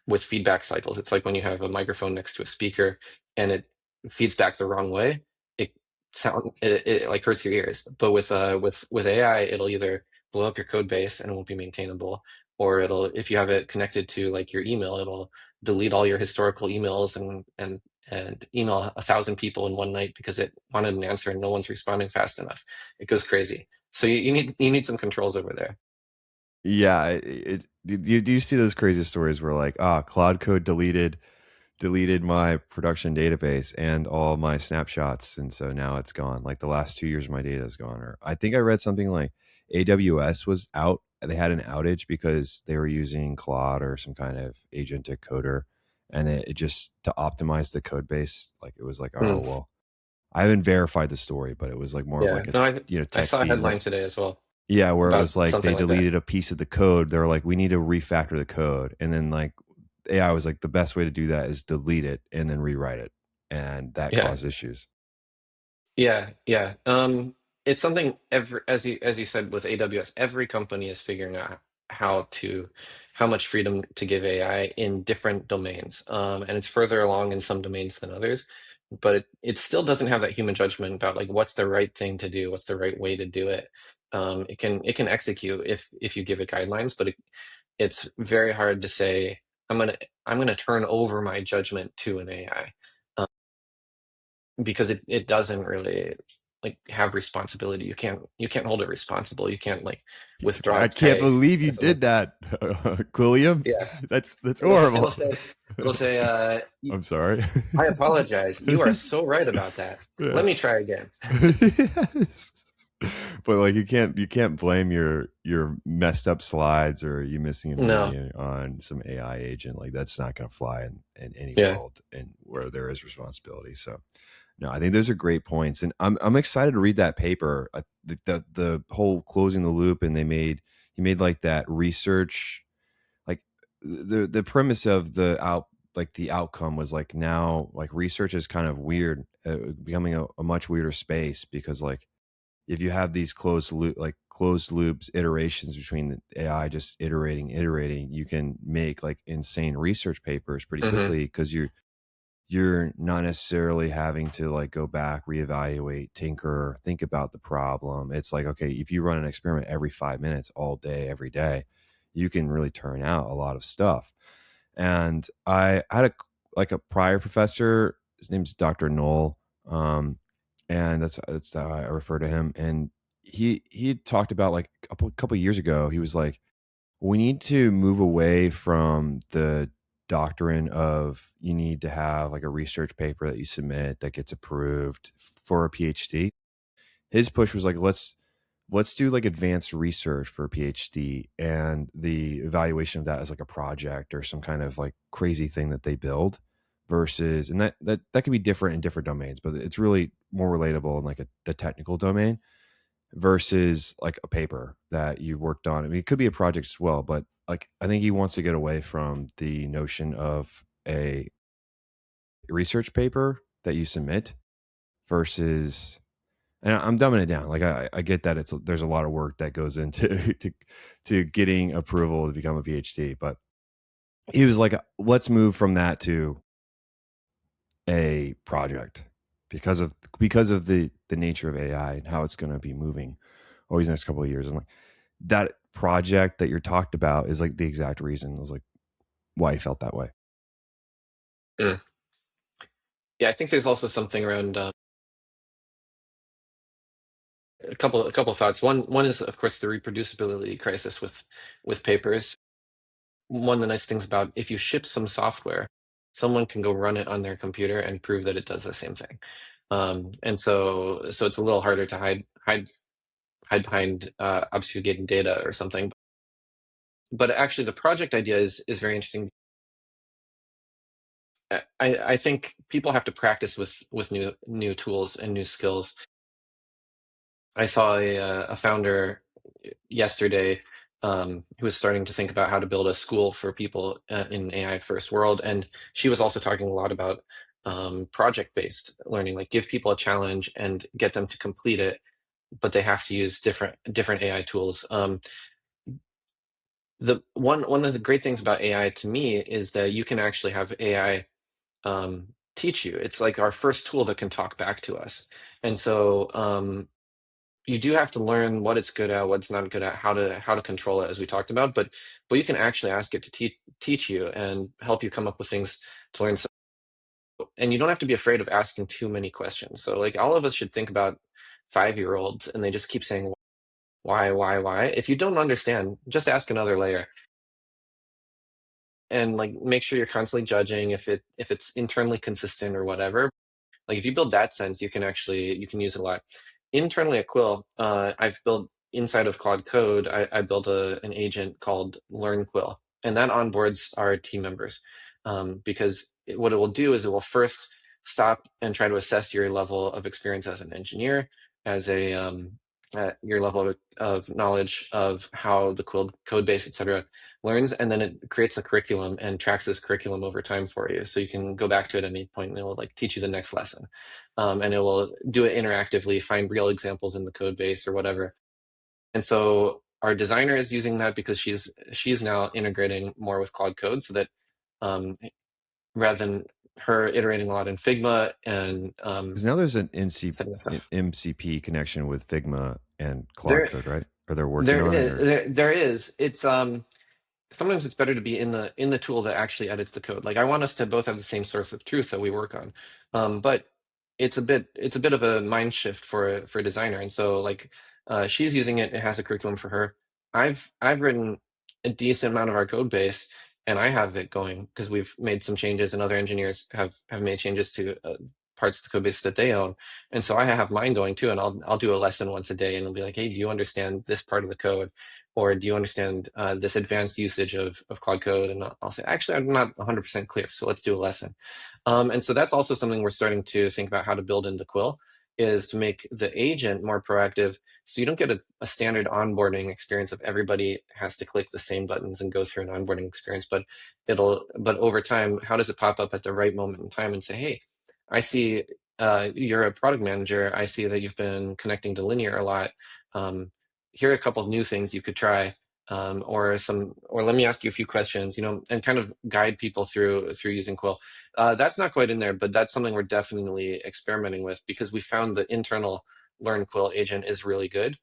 B: with feedback cycles. It's like when you have a microphone next to a speaker and it feeds back the wrong way, it like hurts your ears. But with AI, it'll either blow up your code base and it won't be maintainable, or it'll if you have it connected to like your email, it'll delete all your historical emails and email 1,000 people in one night because it wanted an answer and no one's responding fast enough. It goes crazy. So you need some controls over there.
A: Yeah, do you see those crazy stories where like Cloud Code deleted my production database and all my snapshots, and so now it's gone. Like the last 2 years of my data is gone. Or I think I read something like AWS was out. They had an outage because they were using Claude or some kind of agentic coder, and it just to optimize the code base. Like it was like, oh
B: Mm,
A: well, I haven't verified the story, but it was like more of
B: yeah.
A: like a
B: No, I
A: tech
B: saw a
A: feed where
B: headline today as well
A: yeah, where it
B: about
A: was like
B: something
A: they
B: like that.
A: deleted a piece of the code. They were like, we need to refactor the code. And then like AI was like, the best way to do that is delete it and then rewrite it. And that
B: Yeah.
A: caused issues.
B: Yeah, yeah. It's something as you said with AWS, every company is figuring out how to how much freedom to give AI in different domains. And it's further along in some domains than others, but it still doesn't have that human judgment about like what's the right thing to do, what's the right way to do it. It can execute if you give it guidelines, but it's very hard to say I'm gonna turn over my judgment to an AI because it doesn't really like have responsibility. You can't hold it responsible. You can't like withdraw
A: I
B: its
A: can't
B: pay
A: believe you
B: or something.
A: did that, Quilliam.
B: Yeah,
A: That's
B: it'll
A: horrible.
B: it'll say it'll say
A: I'm sorry.
B: I apologize. You are so right about that.
A: Yeah.
B: Let me try again.
A: Yes. But like you can't blame your messed up slides or you missing a
B: No.
A: meeting on some AI agent. Like that's not going to fly in any
B: Yeah.
A: world and where there is responsibility. So no, I think those are great points, and I'm excited to read that paper. The whole closing the loop, and he made like that research, like the premise of the outcome was like now like research is kind of weird, becoming a much weirder space because like if you have these closed loops iterations between the AI just iterating, you can make like insane research papers pretty
B: Hmm.
A: quickly because you're not necessarily having to like go back, reevaluate, tinker, think about the problem. It's like, okay, if you run an experiment every 5 minutes, all day, every day, you can really turn out a lot of stuff. And I had a prior professor, his name's Dr. Knoll. And that's how I refer to him. And he had talked about like a couple years ago. He was like, we need to move away from the doctrine of you need to have like a research paper that you submit that gets approved for a PhD. His push was like, let's do like advanced research for a PhD, and the evaluation of that as like a project or some kind of like crazy thing that they build versus, and that can be different in different domains, but it's really more relatable in like the technical domain versus like a paper that you worked on. I mean, it could be a project as well, but like I think he wants to get away from the notion of a research paper that you submit versus, and I'm dumbing it down. Like I get that there's a lot of work that goes into to getting approval to become a PhD, but he was like, let's move from that to a project because of the nature of AI and how it's going to be moving over these next couple of years. And like that project that you're talked about is like the exact reason was like why he felt that way.
B: Mm. Yeah, I think there's also something around a couple of thoughts. One is of course the reproducibility crisis with papers. One of the nice things about if you ship some software, someone can go run it on their computer and prove that it does the same thing. And so it's a little harder to hide behind obfuscating data or something. But actually, the project idea is very interesting. I think people have to practice with new tools and new skills. I saw a founder yesterday who was starting to think about how to build a school for people in AI first world, and she was also talking a lot about project-based learning, like give people a challenge and get them to complete it, but they have to use different AI tools. The one of the great things about AI to me is that you can actually have AI teach you. It's like our first tool that can talk back to us, and so you do have to learn what it's good at, what's not good at, how to control it, as we talked about. But you can actually ask it to teach you and help you come up with things to learn. So, and you don't have to be afraid of asking too many questions. So like all of us should think about 5-year-olds, and they just keep saying why. If you don't understand, just ask another layer, and like make sure you're constantly judging if it's internally consistent or whatever. Like if you build that sense, you can use it a lot. Internally at Quill, I've built inside of Claude Code. I built an agent called Learn Quill, and that onboards our team members because what it will do is it will first stop and try to assess your level of experience as an engineer, as a your level of knowledge of how the Quill code base, etc., learns, and then it creates a curriculum and tracks this curriculum over time for you. So you can go back to it at any point and it will like teach you the next lesson. And it will do it interactively, find real examples in the code base or whatever. And so our designer is using that because she's now integrating more with Claude Code so that um, rather than her iterating a lot in Figma and
A: Because now there's an
B: setting stuff.
A: MCP connection with Figma and Claude
B: There,
A: Code, right? Or they're working
B: there
A: on it,
B: is,
A: or
B: there is. It's sometimes it's better to be in the tool that actually edits the code. Like I want us to both have the same source of truth that we work on, but it's a bit of a mind shift for a designer. And so like she's using it. It has a curriculum for her. I've written a decent amount of our code base, and I have it going because we've made some changes, and other engineers have made changes to parts of the code base that they own. And so I have mine going too, and I'll do a lesson once a day, and I'll be like, hey, do you understand this part of the code? Or do you understand this advanced usage of Cloud Code? And I'll say, actually, I'm not 100% clear, so let's do a lesson. And so that's also something we're starting to think about how to build into Quill, is to make the agent more proactive, so you don't get a standard onboarding experience of everybody has to click the same buttons and go through an onboarding experience. But over time, how does it pop up at the right moment in time and say, hey, I see you're a product manager. I see that you've been connecting to Linear a lot. Um, Here are a couple of new things you could try, or let me ask you a few questions, and kind of guide people through using Quill. That's not quite in there, but that's something we're definitely experimenting with because we found the internal Learn Quill agent is really good.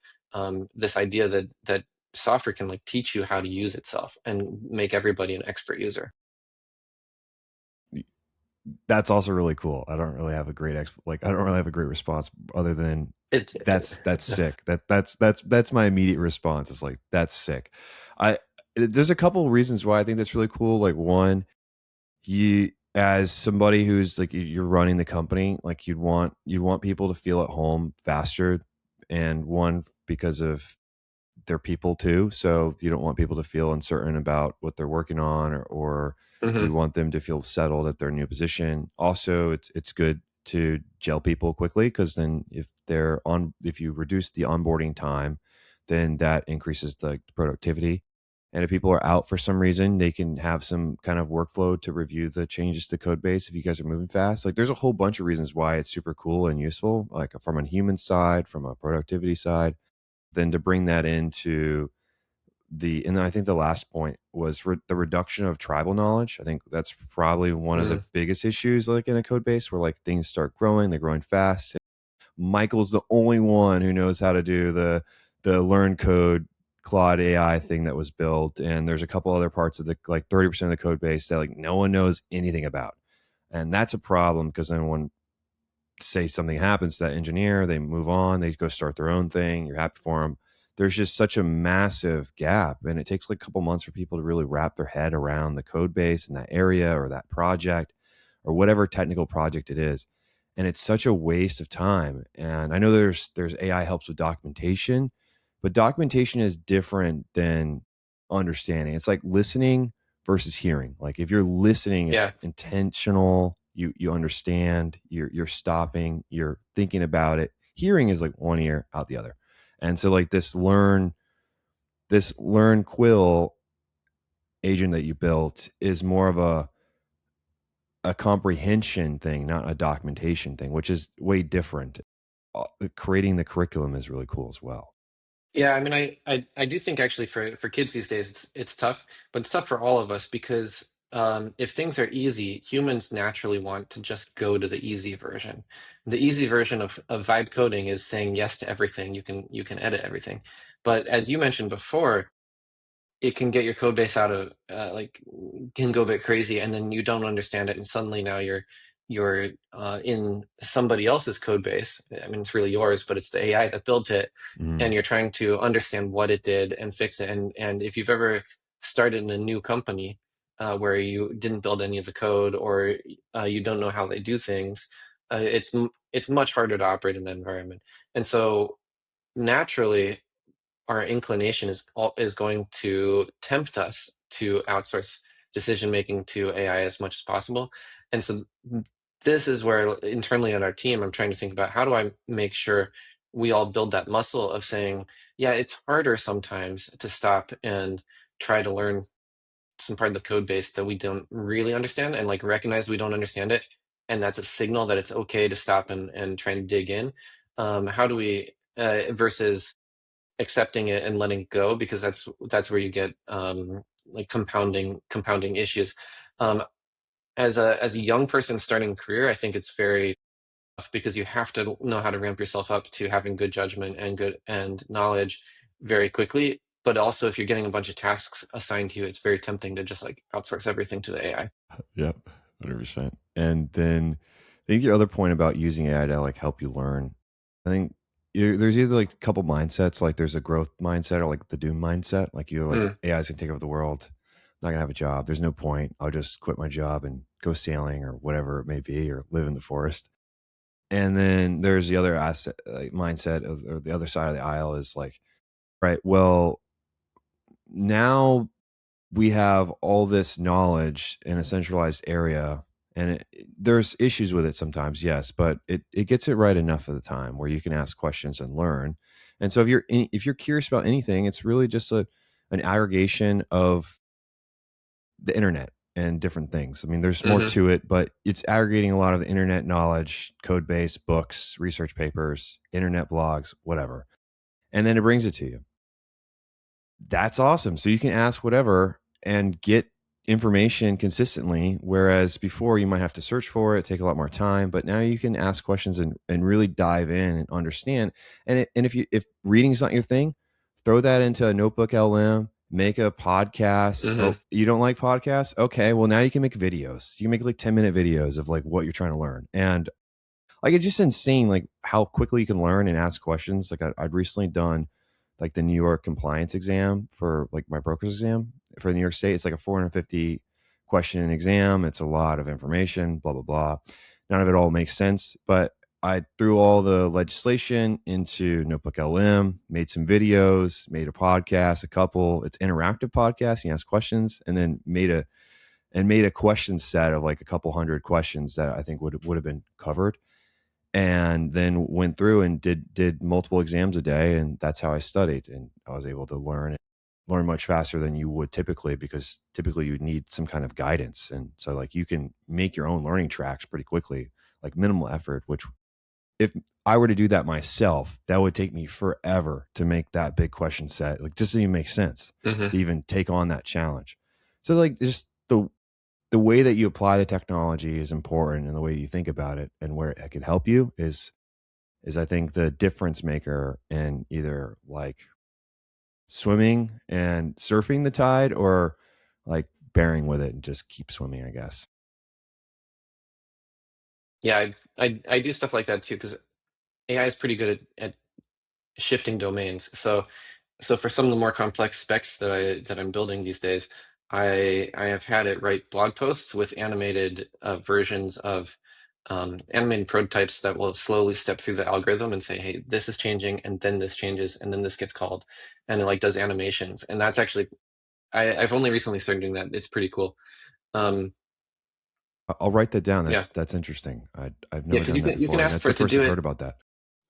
B: This idea that software can like teach you how to use itself and make everybody an expert user.
A: That's also really cool. I don't really have a great I don't really have a great response other than
B: It,
A: that's sick. That's my immediate response. It's like that's sick. I There's a couple of reasons why I think that's really cool. Like one, you as somebody who's like you're running the company, like you'd want people to feel at home faster, and one because of they're people too. So you don't want people to feel uncertain about what they're working on, or
B: mhm.
A: you want them to feel settled at their new position. Also, it's good to gel people quickly because then if you reduce the onboarding time, then that increases the productivity. And if people are out for some reason, they can have some kind of workflow to review the changes to code base if you guys are moving fast. Like there's a whole bunch of reasons why it's super cool and useful, like from a human side, from a productivity side, then to bring that into and then I think the last point was the reduction of tribal knowledge. I think that's probably one of the
B: Mm.
A: biggest issues, like in a code base where like things start growing, they're growing fast. Michael's the only one who knows how to do the learn code Claude AI thing that was built, and there's a couple other parts of the like 30% of the code base that like no one knows anything about, and that's a problem because then when say something happens to that engineer, they move on, they go start their own thing, you're happy for them. There's just such a massive gap, and it takes like a couple months for people to really wrap their head around the code base in that area or that project or whatever technical project it is. And it's such a waste of time. And I know there's AI helps with documentation, but documentation is different than understanding. It's like listening versus hearing. Like if you're listening, it's
B: Yeah.
A: intentional. You understand. You're stopping. You're thinking about it. Hearing is like one ear out the other, and so like this learn Quill agent that you built is more of a comprehension thing, not a documentation thing, which is way different. Creating the curriculum is really cool as well.
B: Yeah, I mean, I do think actually for kids these days it's tough, but it's tough for all of us because if things are easy, humans naturally want to just go to the easy version. The easy version of vibe coding is saying yes to everything. You can edit everything, but as you mentioned before, it can get your code base out of like can go a bit crazy and then you don't understand it and suddenly now you're in somebody else's code base. I mean it's really yours but it's the AI that built it
A: Mm,
B: and you're trying to understand what it did and fix it and if you've ever started in a new company where you didn't build any of the code or you don't know how they do things, it's much harder to operate in that environment. And so naturally our inclination is going to tempt us to outsource decision making to AI as much as possible. And so this is where internally on our team, I'm trying to think about how do I make sure we all build that muscle of saying, yeah, it's harder sometimes to stop and try to learn some part of the code base that we don't really understand and like recognize we don't understand it. And that's a signal that it's okay to stop and try and dig in. How do we, versus accepting it and letting go because that's where you get like compounding issues. Um, as a young person starting a career, I think it's very tough because you have to know how to ramp yourself up to having good judgment and good and knowledge very quickly. But also, if you're getting a bunch of tasks assigned to you, it's very tempting to just like outsource everything to the AI.
A: yep, 100%. And then I think your other point about using AI to like help you learn, I think there's either like a couple mindsets, like there's a growth mindset or like the doom mindset. Like you're like
B: Mm,
A: AI's gonna take over the world. I'm not gonna have a job. There's no point. I'll just quit my job and go sailing or whatever it may be, or live in the forest. And then there's the other asset, like mindset of, or the other side of the aisle is like, right, well, now we have all this knowledge in a centralized area, and there's issues with it sometimes, yes, but it gets it right enough of the time where you can ask questions and learn. And so if you're curious about anything, it's really just an aggregation of the internet and different things. I mean, there's more
B: hmm.
A: to it, but it's aggregating a lot of the internet knowledge, code base, books, research papers, internet blogs, whatever. And then it brings it to you. That's awesome. So you can ask whatever and get information consistently. Whereas before you might have to search for it, take a lot more time. But now you can ask questions and really dive in and understand. And if reading is not your thing, throw that into a notebook LM make a podcast.
B: Hmm.
A: Oh, you don't like podcasts? Okay, well now you can make videos. You can make like 10-minute videos of like what you're trying to learn. And like it's just insane like how quickly you can learn and ask questions. Like I'd recently done like the New York compliance exam for like my broker's exam for New York State. It's like a 450 question exam. It's a lot of information, blah blah blah. None of it all makes sense, but I threw all the legislation into Notebook LM, made some videos, made a podcast, a couple. It's interactive podcast. You ask questions, and then made a question set of like a couple hundred questions that I think would have been covered, and then went through and did multiple exams a day, and that's how I studied, and I was able to learn much faster than you would typically, because typically you need some kind of guidance. And so like you can make your own learning tracks pretty quickly, like minimal effort, which if I were to do that myself, that would take me forever to make that big question set. Like just doesn't even make sense
B: Hmm.
A: to even take on that challenge. So like just the way that you apply the technology is important, and the way you think about it and where it could help you is I think the difference maker in either like swimming and surfing the tide, or like bearing with it and just keep swimming, I guess.
B: Yeah, I do stuff like that too because AI is pretty good at shifting domains. So for some of the more complex specs that I'm building these days, I have had it write blog posts with animated versions of animated prototypes that will slowly step through the algorithm and say, hey, this is changing, and then this changes, and then this gets called, and it like does animations. And that's actually I've only recently started doing that. It's pretty cool. Um,
A: I'll write that down.
B: yeah,
A: That's interesting. I've
B: yeah,
A: never
B: because
A: done that
B: you can
A: before, and
B: ask
A: that's
B: for
A: the
B: it to
A: first
B: do
A: I've
B: it.
A: heard about that.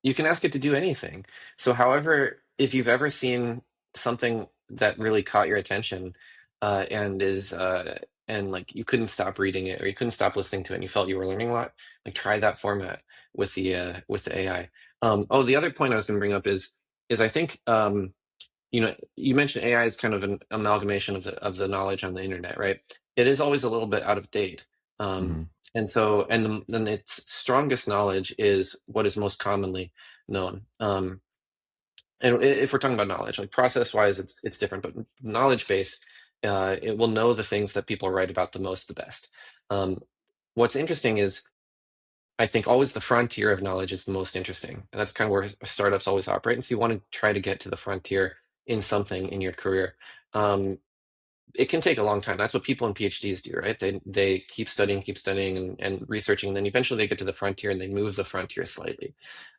B: You can ask it to do anything. So, however, if you've ever seen something that really caught your attention, and is and like you couldn't stop reading it or you couldn't stop listening to it and you felt you were learning a lot, like try that format with the AI. Oh, the other point I was going to bring up is I think you mentioned AI is kind of an amalgamation of the knowledge on the internet, right? It is always a little bit out of date. Um,
A: Hmm.
B: and so, then its strongest knowledge is what is most commonly known. And if we're talking about knowledge, like process wise, it's different, but knowledge base, it will know the things that people write about the most, the best. Um, what's interesting is I think always the frontier of knowledge is the most interesting. And that's kind of where startups always operate. And so you want to try to get to the frontier in something in your career. Um, it can take a long time. That's what people in PhDs do, right? They keep studying and researching, and then eventually they get to the frontier and they move the frontier slightly.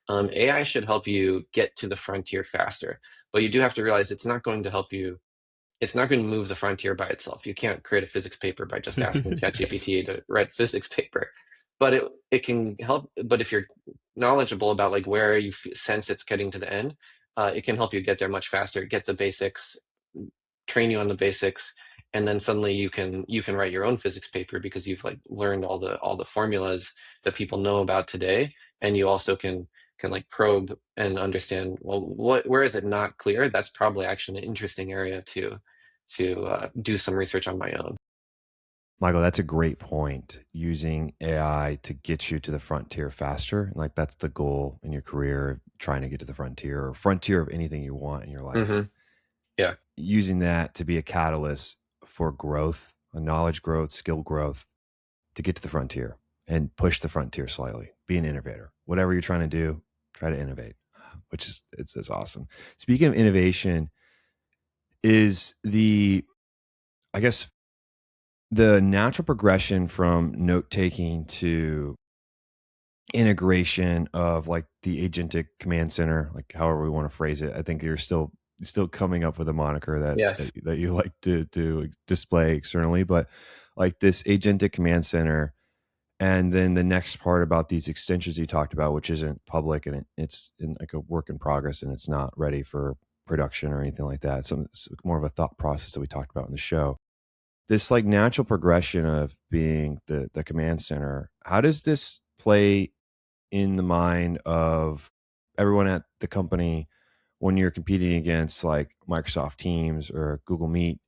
B: AI should help you get to the frontier faster, but you do have to realize it's not going to help you. It's not going to move the frontier by itself. You can't create a physics paper by just asking
A: Yes.
B: ChatGPT to write a physics paper, but it can help. But if you're knowledgeable about like where you sense it's getting to the end, it can help you get there much faster. Get the basics, train you on the basics, and then suddenly you can write your own physics paper because you've like learned all the formulas that people know about today, and you also can like probe and understand, well, where is it not clear? That's probably actually an interesting area to do some research on my own.
A: Michael, that's a great point. Using AI to get you to the frontier faster. And like that's the goal in your career, trying to get to the frontier or frontier of anything you want in your life.
B: Hmm. Yeah.
A: Using that to be a catalyst for growth, a knowledge growth, skill growth, to get to the frontier and push the frontier slightly. Be an innovator. Whatever you're trying to do, try to innovate, which is it's awesome. Speaking of innovation, is the I guess the natural progression from note taking to integration of like the agentic command center, like however we want to phrase it. I think you're still coming up with a moniker
B: Yeah.
A: that you like to display externally, but like this agentic command center. And then the next part about these extensions you talked about, which isn't public, and it's in like a work in progress and it's not ready for production or anything like that. It's more of a thought process that we talked about in the show. This like natural progression of being the command center. How does this play in the mind of everyone at the company when you're competing against like Microsoft Teams or Google Meet?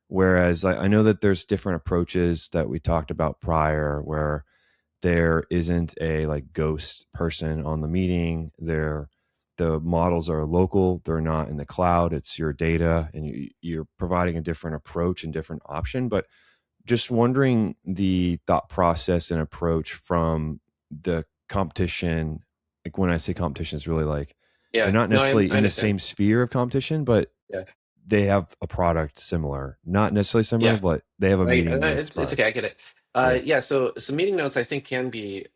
A: Whereas I know that there's different approaches that we talked about prior, where there isn't a like ghost person on the meeting. the models are local, they're not in the cloud, it's your data, and you're providing a different approach and different option. But just wondering the thought process and approach from the competition. Like when I say competition, it's really like they're
B: Yeah,
A: not
B: no,
A: necessarily
B: I
A: in the
B: understand.
A: same sphere of competition, but
B: Yeah,
A: they have a product similar, not necessarily similar,
B: yeah.
A: but they have a
B: Right.
A: meeting notes
B: It's
A: product.
B: okay. I get it.
A: Yeah.
B: Yeah. So meeting notes, I think, can be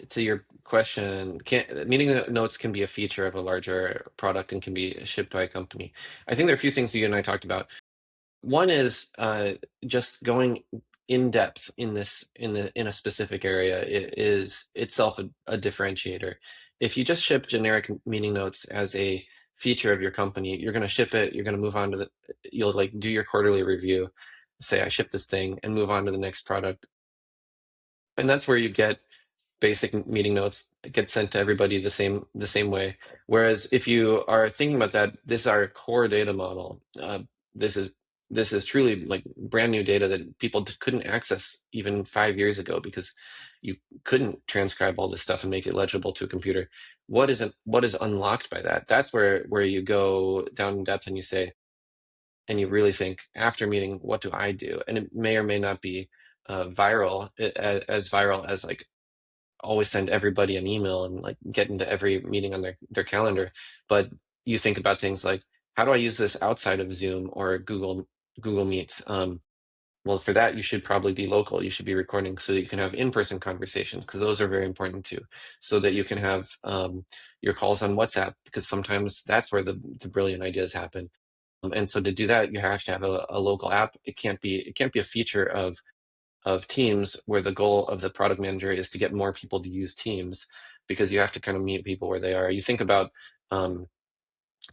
B: to your question. Can meeting notes can be a feature of a larger product and can be shipped by a company. I think there are a few things you and I talked about. One is just going in depth in this in a specific area is itself a differentiator. If you just ship generic meeting notes as a feature of your company, you're going to ship it, you're going to move on to you'll like do your quarterly review, say I shipped this thing, and move on to the next product. And that's where you get basic meeting notes get sent to everybody the same way. Whereas if you are thinking about that, this is our core data model. This is this is truly like brand new data that people couldn't access even 5 years ago because you couldn't transcribe all this stuff and make it legible to a computer. What is unlocked by that? That's where you go down in depth and you say and you really think after meeting, what do I do? And it may or may not be as viral as like always send everybody an email and like get into every meeting on their calendar. But you think about things like, how do I use this outside of Zoom or Google Meets? Well, for that, you should probably be local. You should be recording so that you can have in-person conversations because those are very important too. So that you can have your calls on WhatsApp because sometimes that's where the brilliant ideas happen. And so to do that, you have to have a local app. It can't be a feature of Teams where the goal of the product manager is to get more people to use Teams because you have to kind of meet people where they are. You think about um,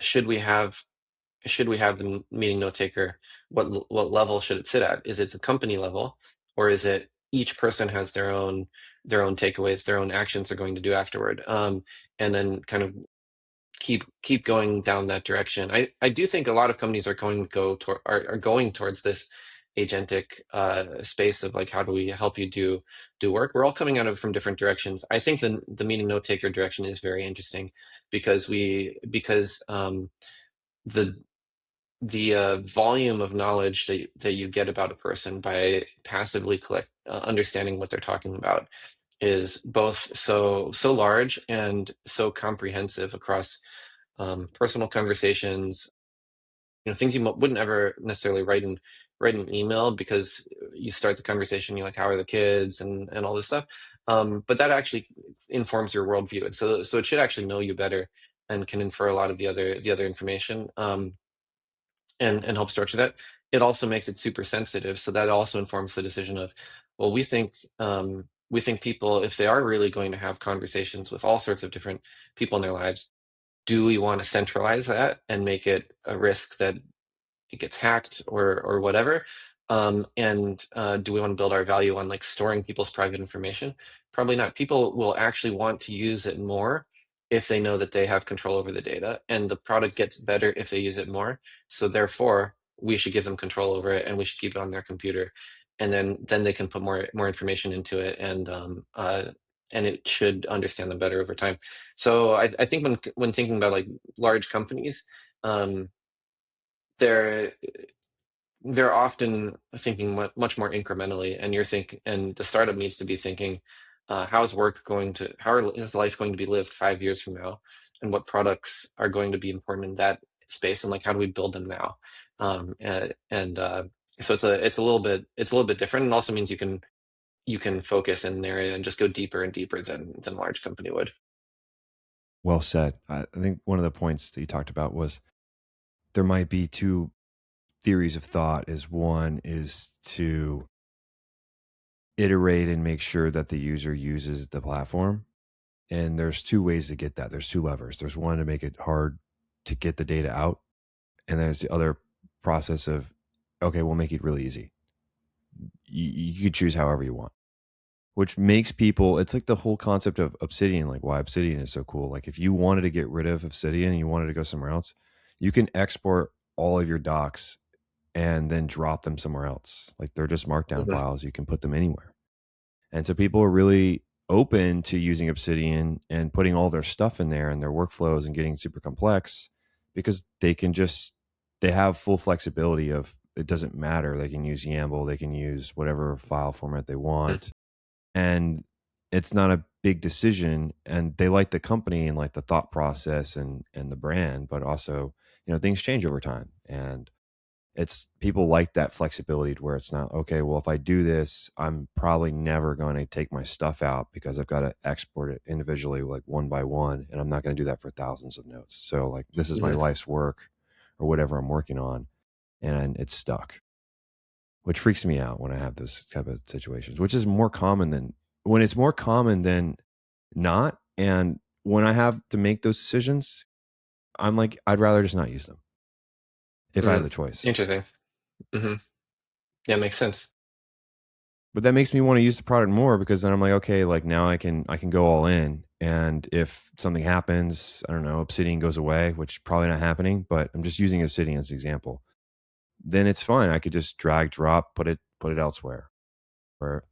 B: should we have the meeting note taker? What level should it sit at? Is it the company level, or is it each person has their own takeaways, their own actions they're going to do afterward, and then kind of keep going down that direction. I do think a lot of companies are are going towards this agentic space of like how do we help you do work. We're all coming at it from different directions. I think the meeting note taker direction is very interesting because the volume of knowledge that you get about a person by passively understanding what they're talking about is both so large and so comprehensive across personal conversations, things you wouldn't ever necessarily write in email because you start the conversation, you're like, how are the kids and all this stuff. But that actually informs your worldview, and so it should actually know you better and can infer a lot of the other information. And help structure that. It also makes it super sensitive, so that also informs the decision of, well, we think people, if they are really going to have conversations with all sorts of different people in their lives, do we want to centralize that and make it a risk that it gets hacked or whatever? And do we want to build our value on like storing people's private information? Probably not. People will actually want to use it more if they know that they have control over the data, and the product gets better if they use it more. So therefore, we should give them control over it, and we should keep it on their computer, and then they can put more information into it, and it should understand them better over time. So I think when thinking about like large companies, um, they're they're often thinking much more incrementally, and and the startup needs to be thinking, is life going to be lived 5 years from now, and what products are going to be important in that space, and like how do we build them now? And so it's a little bit different, and also means you can focus in an area and just go deeper and deeper than a large company would.
A: Well said. I think one of the points that you talked about was there might be two theories of thought. Is one is to iterate and make sure that the user uses the platform. And there's two ways to get that. There's two levers. There's one to make it hard to get the data out. And there's the other process of, okay, we'll make it really easy. You could choose however you want, which makes people, it's like the whole concept of Obsidian, like why Obsidian is so cool. Like if you wanted to get rid of Obsidian and you wanted to go somewhere else, you can export all of your docs and then drop them somewhere else. Like they're just markdown
B: Mhm.
A: files. You can put them anywhere. And so people are really open to using Obsidian and putting all their stuff in there and their workflows and getting super complex, because they have full flexibility of, it doesn't matter. They can use YAML, they can use whatever file format they
B: Mhm.
A: want. And it's not a big decision, and they like the company and like the thought process and the brand, but also, things change over time. And it's, people like that flexibility to where it's not, okay, well, if I do this, I'm probably never going to take my stuff out because I've got to export it individually, like one by one, and I'm not going to do that for thousands of notes. So like, this is my
B: Mhm.
A: life's work or whatever I'm working on, and it's stuck, which freaks me out when I have those type of situations, which is more common than, when it's more common than not. And when I have to make those decisions, I'm like, I'd rather just not use them if I have
B: Mhm.
A: the choice.
B: Interesting. Hmm. Yeah, makes sense.
A: But that makes me want to use the product more, because then I'm like, okay, like now I can go all in. And if something happens, I don't know, Obsidian goes away, which probably not happening, but I'm just using Obsidian as an example. Then it's fine. I could just drag, drop, put it elsewhere. Or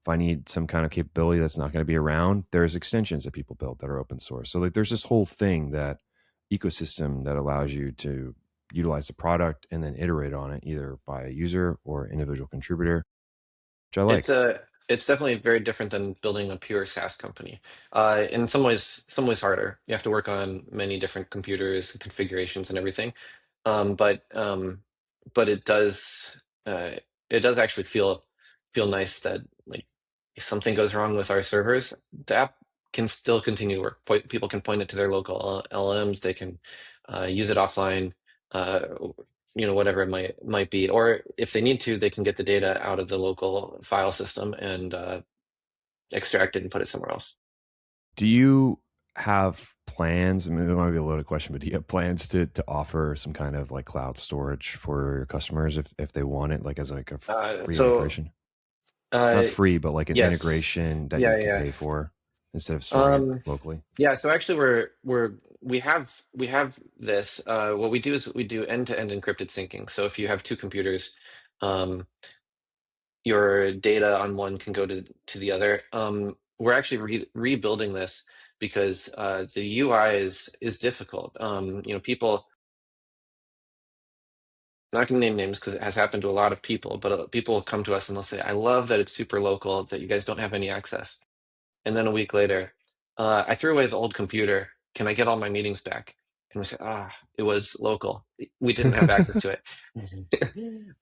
A: if I need some kind of capability that's not going to be around, there's extensions that people build that are open source. So like, there's this whole thing, that ecosystem that allows you to utilize the product and then iterate on it, either by a user or individual contributor, which I
B: It's
A: like.
B: a it's definitely very different than building a pure SaaS company. In some ways harder. You have to work on many different computers and configurations and everything. Um, but um, but it does actually feel nice that like if something goes wrong with our servers, the app can still continue to work. People can point it to their local LMs. They can use it offline. Uh, whatever it might be, or if they need to, they can get the data out of the local file system and extract it and put it somewhere else.
A: Do you have plans? I mean, it might be a loaded question, but do you have plans to offer some kind of like cloud storage for your customers if they want it, like as like a free
B: So
A: integration? Not
B: uh,
A: free, but like an
B: yes,
A: integration that you
B: yeah,
A: could
B: yeah.
A: pay for instead of storing it
B: Um,
A: locally.
B: yeah. So actually, we have this. What we do is we do end-to-end encrypted syncing. So if you have two computers, um, your data on one can go to the other. We're actually rebuilding this because the UI is difficult. People, I'm not going to name names because it has happened to a lot of people, but people will come to us and they'll say, "I love that it's super local, that you guys don't have any access." And then a week later, I threw away the old computer. Can I get all my meetings back? And we said, it was local. We didn't have access to it.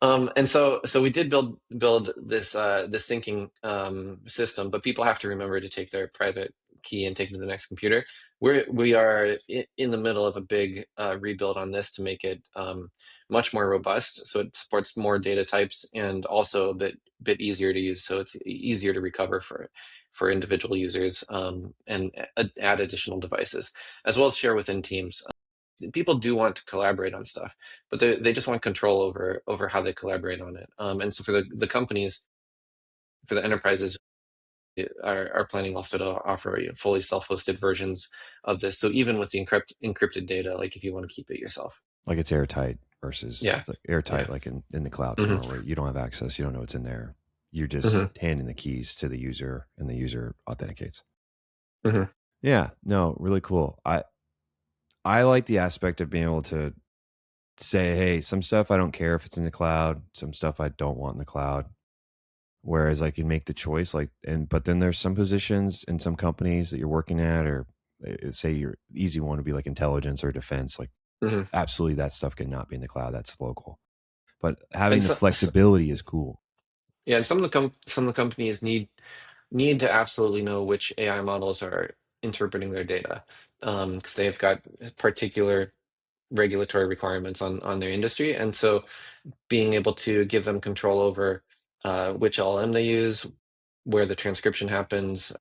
B: And so we did build this syncing system, but people have to remember to take their private key and take it to the next computer. We are in the middle of a big rebuild on this to make it much more robust, so it supports more data types and also a bit easier to use, so it's easier to recover for individual users, and add additional devices, as well as share within teams. People do want to collaborate on stuff, but they just want control over how they collaborate on it. And so for the companies, for the enterprises, are planning also to offer fully self-hosted versions of this. So even with the encrypted data, like if you want to keep it yourself.
A: Like it's airtight versus,
B: Yeah,
A: it's like airtight,
B: yeah.
A: like in the cloud
B: Hmm.
A: somewhere where you don't have access, you don't know what's in there. You're
B: Hmm.
A: just handing the keys to the user and the user authenticates.
B: Hmm.
A: Yeah, no, really cool. I like the aspect of being able to say, hey, some stuff I don't care if it's in the cloud, some stuff I don't want in the cloud. Whereas I can make the choice, like, but then there's some positions in some companies that you're working at, or say your easy one would be like intelligence or defense. Like,
B: Hmm.
A: absolutely, that stuff cannot be in the cloud. That's local. But having
B: And
A: the
B: so
A: flexibility is cool.
B: yeah, and some of the companies need to absolutely know which AI models are interpreting their data, because they've got particular regulatory requirements on their industry, and so being able to give them control over which LLM they use, where the transcription happens,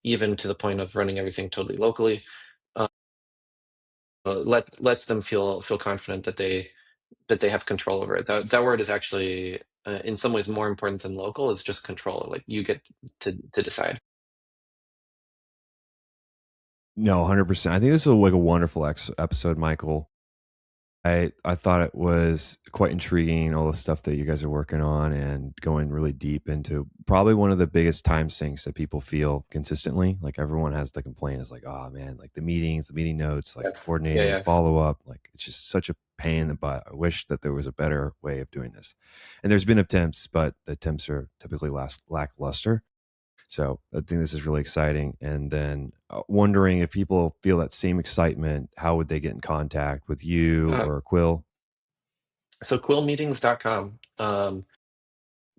B: even to the point of running everything totally locally, uh, lets them feel confident that they have control over it. That word is actually in some ways more important than local. Is just control. Like you get to decide.
A: No, 100%. I think this is like a wonderful episode, Michael. I thought it was quite intriguing, all the stuff that you guys are working on and going really deep into probably one of the biggest time sinks that people feel consistently. Like everyone has the complaint is like, oh man, like the meetings, the meeting notes, like
B: Yeah, yeah,
A: coordinating,
B: yeah.
A: follow up, like it's just such a pain in the butt. I wish that there was a better way of doing this. And there's been attempts, but the attempts are typically lackluster. So I think this is really exciting. And then wondering if people feel that same excitement, how would they get in contact with you
B: Uh,
A: or Quill?
B: so quillmeetings.com.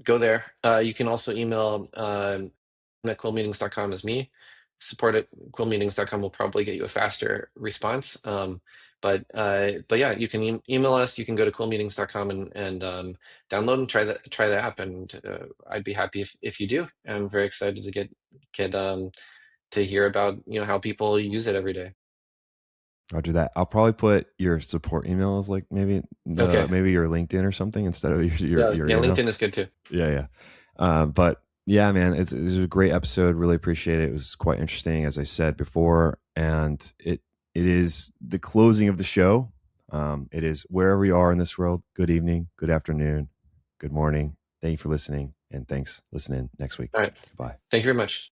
B: Go there. You can also email at quillmeetings.com as me. Support at quillmeetings.com will probably get you a faster response. But yeah, you can email us. You can go to quillmeetings.com and download and try the app. And I'd be happy if you do. I'm very excited to get to hear about how people use it every day.
A: I'll do that. I'll probably put your support email as like
B: Okay.
A: maybe your LinkedIn or something instead of
B: Yeah,
A: your
B: yeah.
A: email.
B: LinkedIn is good too.
A: Yeah, yeah. But yeah, man, it was a great episode. Really appreciate it. It was quite interesting, as I said before, and it is the closing of the show. It is wherever you are in this world. Good evening, good afternoon, good morning. Thank you for listening, and thanks listening next week.
B: All right.
A: Goodbye.
B: Thank you very much.